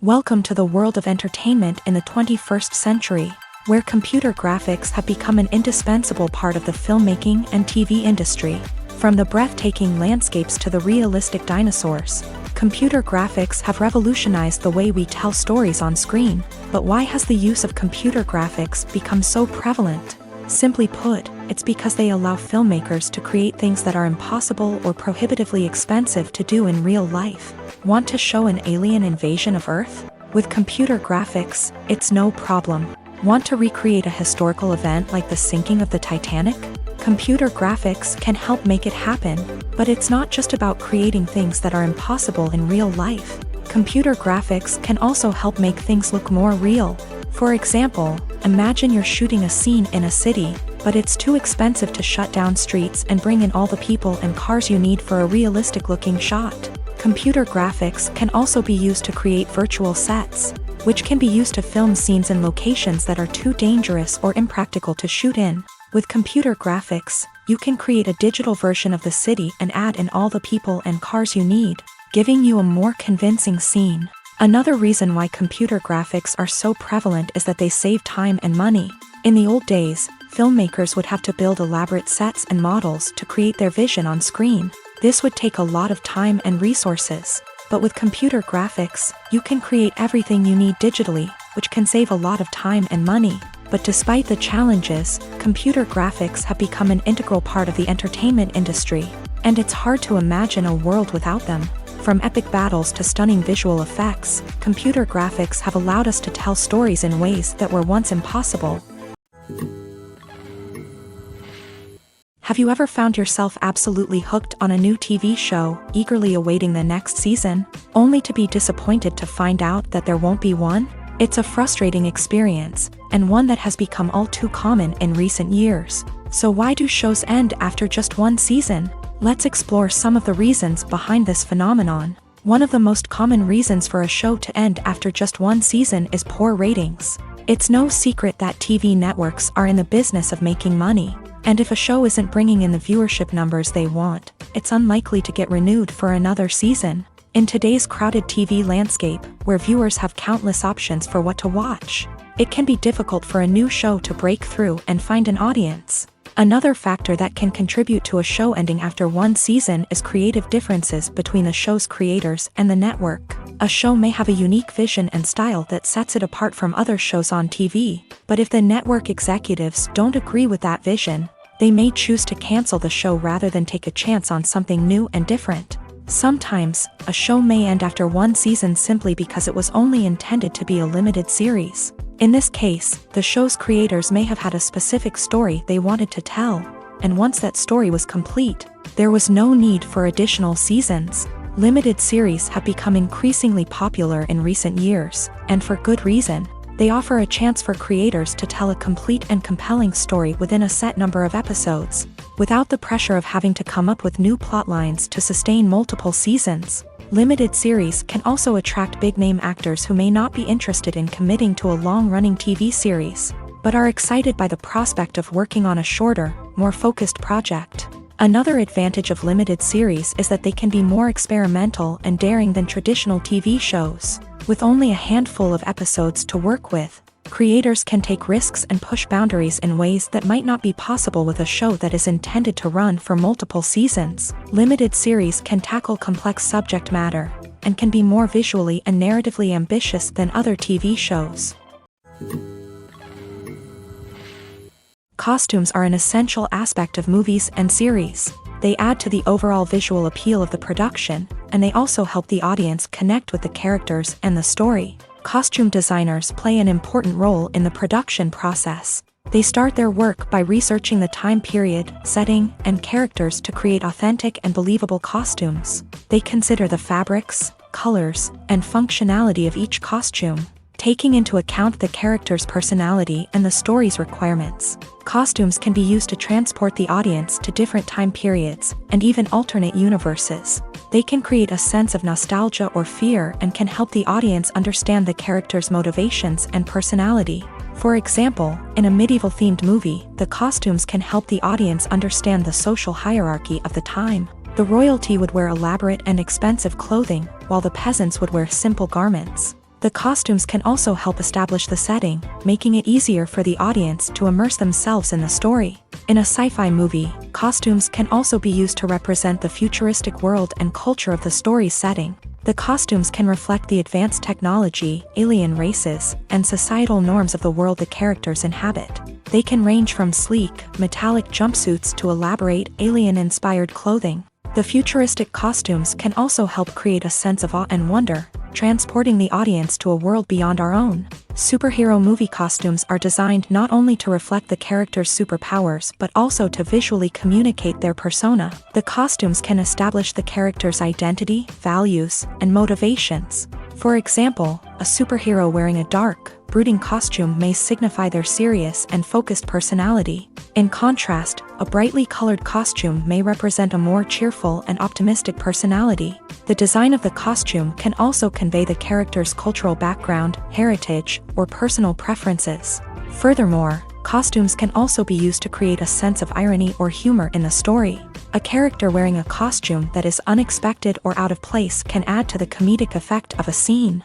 Welcome to the world of entertainment in the 21st century, where computer graphics have become an indispensable part of the filmmaking and TV industry. From the breathtaking landscapes to the realistic dinosaurs, computer graphics have revolutionized the way we tell stories on screen. But why has the use of computer graphics become so prevalent? Simply put, it's because they allow filmmakers to create things that are impossible or prohibitively expensive to do in real life. Want to show an alien invasion of Earth? With computer graphics, it's no problem. Want to recreate a historical event like the sinking of the Titanic? Computer graphics can help make it happen. But it's not just about creating things that are impossible in real life. Computer graphics can also help make things look more real. For example, imagine you're shooting a scene in a city, but it's too expensive to shut down streets and bring in all the people and cars you need for a realistic-looking shot. Computer graphics can also be used to create virtual sets, which can be used to film scenes in locations that are too dangerous or impractical to shoot in. With computer graphics, you can create a digital version of the city and add in all the people and cars you need, giving you a more convincing scene. Another reason why computer graphics are so prevalent is that they save time and money. In the old days, filmmakers would have to build elaborate sets and models to create their vision on screen. This would take a lot of time and resources. But with computer graphics, you can create everything you need digitally, which can save a lot of time and money. But despite the challenges, computer graphics have become an integral part of the entertainment industry, and it's hard to imagine a world without them. From epic battles to stunning visual effects, computer graphics have allowed us to tell stories in ways that were once impossible. Have you ever found yourself absolutely hooked on a new TV show, eagerly awaiting the next season, only to be disappointed to find out that there won't be one? It's a frustrating experience, and one that has become all too common in recent years. So why do shows end after just one season? Let's explore some of the reasons behind this phenomenon. One of the most common reasons for a show to end after just one season is poor ratings. It's no secret that TV networks are in the business of making money, and if a show isn't bringing in the viewership numbers they want, it's unlikely to get renewed for another season. In today's crowded TV landscape, where viewers have countless options for what to watch, it can be difficult for a new show to break through and find an audience. Another factor that can contribute to a show ending after one season is creative differences between the show's creators and the network. A show may have a unique vision and style that sets it apart from other shows on TV, but if the network executives don't agree with that vision, they may choose to cancel the show rather than take a chance on something new and different. Sometimes, a show may end after one season simply because it was only intended to be a limited series. In this case, the show's creators may have had a specific story they wanted to tell, and once that story was complete, there was no need for additional seasons. Limited series have become increasingly popular in recent years, and for good reason. They offer a chance for creators to tell a complete and compelling story within a set number of episodes, without the pressure of having to come up with new plotlines to sustain multiple seasons. Limited series can also attract big-name actors who may not be interested in committing to a long-running TV series, but are excited by the prospect of working on a shorter, more focused project. Another advantage of limited series is that they can be more experimental and daring than traditional TV shows. With only a handful of episodes to work with, creators can take risks and push boundaries in ways that might not be possible with a show that is intended to run for multiple seasons. Limited series can tackle complex subject matter, and can be more visually and narratively ambitious than other TV shows. Costumes are an essential aspect of movies and series. They add to the overall visual appeal of the production, and they also help the audience connect with the characters and the story. Costume designers play an important role in the production process. They start their work by researching the time period, setting, and characters to create authentic and believable costumes. They consider the fabrics, colors, and functionality of each costume, taking into account the character's personality and the story's requirements. Costumes can be used to transport the audience to different time periods, and even alternate universes. They can create a sense of nostalgia or fear and can help the audience understand the character's motivations and personality. For example, in a medieval-themed movie, the costumes can help the audience understand the social hierarchy of the time. The royalty would wear elaborate and expensive clothing, while the peasants would wear simple garments. The costumes can also help establish the setting, making it easier for the audience to immerse themselves in the story. In a sci-fi movie, costumes can also be used to represent the futuristic world and culture of the story's setting. The costumes can reflect the advanced technology, alien races, and societal norms of the world the characters inhabit. They can range from sleek, metallic jumpsuits to elaborate, alien-inspired clothing. The futuristic costumes can also help create a sense of awe and wonder, transporting the audience to a world beyond our own. Superhero movie costumes are designed not only to reflect the character's superpowers but also to visually communicate their persona. The costumes can establish the character's identity, values, and motivations. For example, a superhero wearing a dark, brooding costume may signify their serious and focused personality. In contrast, a brightly colored costume may represent a more cheerful and optimistic personality. The design of the costume can also convey the character's cultural background, heritage, or personal preferences. Furthermore, costumes can also be used to create a sense of irony or humor in the story. A character wearing a costume that is unexpected or out of place can add to the comedic effect of a scene.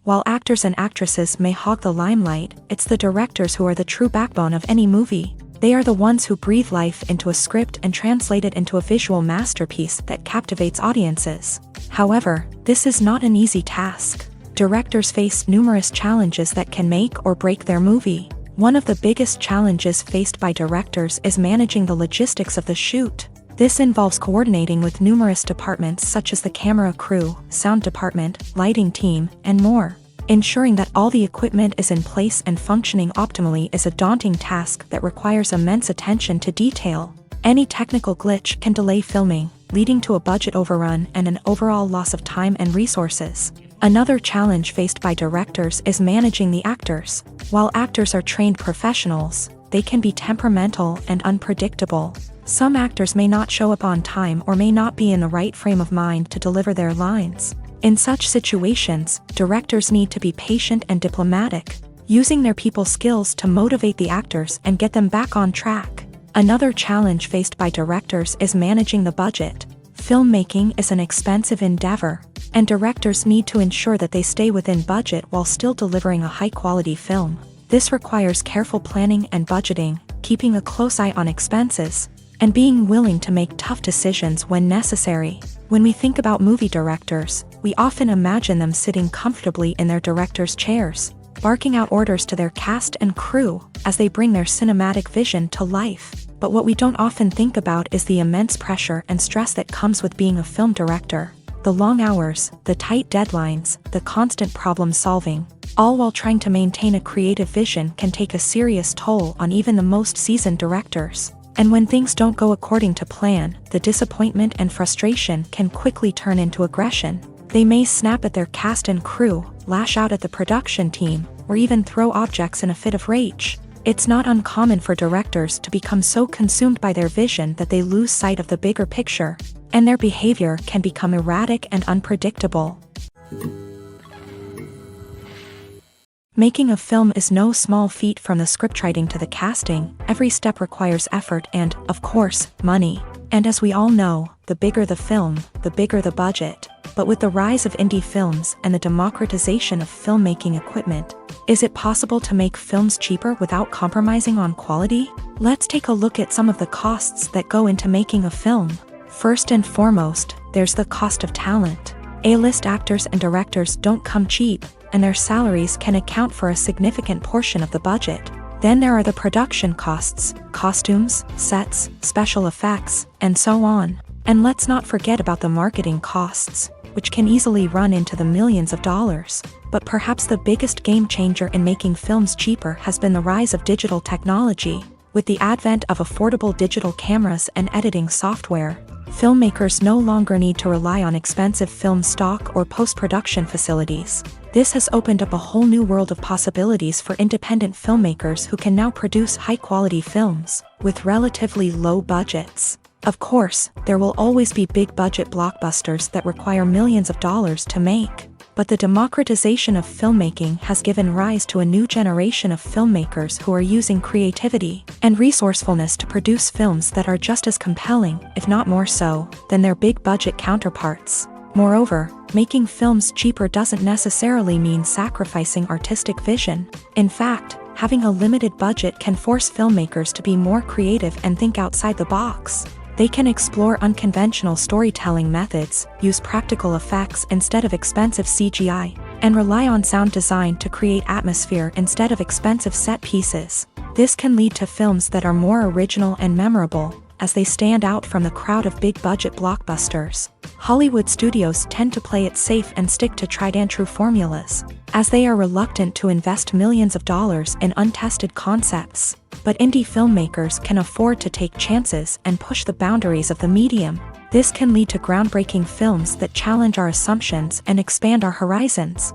While actors and actresses may hog the limelight, it's the directors who are the true backbone of any movie. They are the ones who breathe life into a script and translate it into a visual masterpiece that captivates audiences. However, this is not an easy task. Directors face numerous challenges that can make or break their movie. One of the biggest challenges faced by directors is managing the logistics of the shoot. This involves coordinating with numerous departments such as the camera crew, sound department, lighting team, and more. Ensuring that all the equipment is in place and functioning optimally is a daunting task that requires immense attention to detail. Any technical glitch can delay filming, leading to a budget overrun and an overall loss of time and resources. Another challenge faced by directors is managing the actors. While actors are trained professionals, they can be temperamental and unpredictable. Some actors may not show up on time or may not be in the right frame of mind to deliver their lines. In such situations, directors need to be patient and diplomatic, using their people skills to motivate the actors and get them back on track. Another challenge faced by directors is managing the budget. Filmmaking is an expensive endeavor, and directors need to ensure that they stay within budget while still delivering a high-quality film. This requires careful planning and budgeting, keeping a close eye on expenses, and being willing to make tough decisions when necessary. When we think about movie directors, we often imagine them sitting comfortably in their director's chairs, barking out orders to their cast and crew as they bring their cinematic vision to life. But what we don't often think about is the immense pressure and stress that comes with being a film director. The long hours, the tight deadlines, the constant problem solving, all while trying to maintain a creative vision can take a serious toll on even the most seasoned directors. And when things don't go according to plan, the disappointment and frustration can quickly turn into aggression. They may snap at their cast and crew, lash out at the production team, or even throw objects in a fit of rage. It's not uncommon for directors to become so consumed by their vision that they lose sight of the bigger picture, and their behavior can become erratic and unpredictable. Making a film is no small feat. From the scriptwriting to the casting, every step requires effort and, of course, money. And as we all know, the bigger the film, the bigger the budget. But with the rise of indie films and the democratization of filmmaking equipment, is it possible to make films cheaper without compromising on quality? Let's take a look at some of the costs that go into making a film. First and foremost, there's the cost of talent. A-list actors and directors don't come cheap, and their salaries can account for a significant portion of the budget. Then there are the production costs, costumes, sets, special effects, and so on. And let's not forget about the marketing costs, which can easily run into the millions of dollars. But perhaps the biggest game changer in making films cheaper has been the rise of digital technology. With the advent of affordable digital cameras and editing software, filmmakers no longer need to rely on expensive film stock or post-production facilities. This has opened up a whole new world of possibilities for independent filmmakers who can now produce high-quality films with relatively low budgets. Of course, there will always be big-budget blockbusters that require millions of dollars to make. But the democratization of filmmaking has given rise to a new generation of filmmakers who are using creativity and resourcefulness to produce films that are just as compelling, if not more so, than their big-budget counterparts. Moreover, making films cheaper doesn't necessarily mean sacrificing artistic vision. In fact, having a limited budget can force filmmakers to be more creative and think outside the box. They can explore unconventional storytelling methods, use practical effects instead of expensive CGI, and rely on sound design to create atmosphere instead of expensive set pieces. This can lead to films that are more original and memorable, as they stand out from the crowd of big-budget blockbusters. Hollywood studios tend to play it safe and stick to tried-and-true formulas, as they are reluctant to invest millions of dollars in untested concepts. But indie filmmakers can afford to take chances and push the boundaries of the medium. This can lead to groundbreaking films that challenge our assumptions and expand our horizons.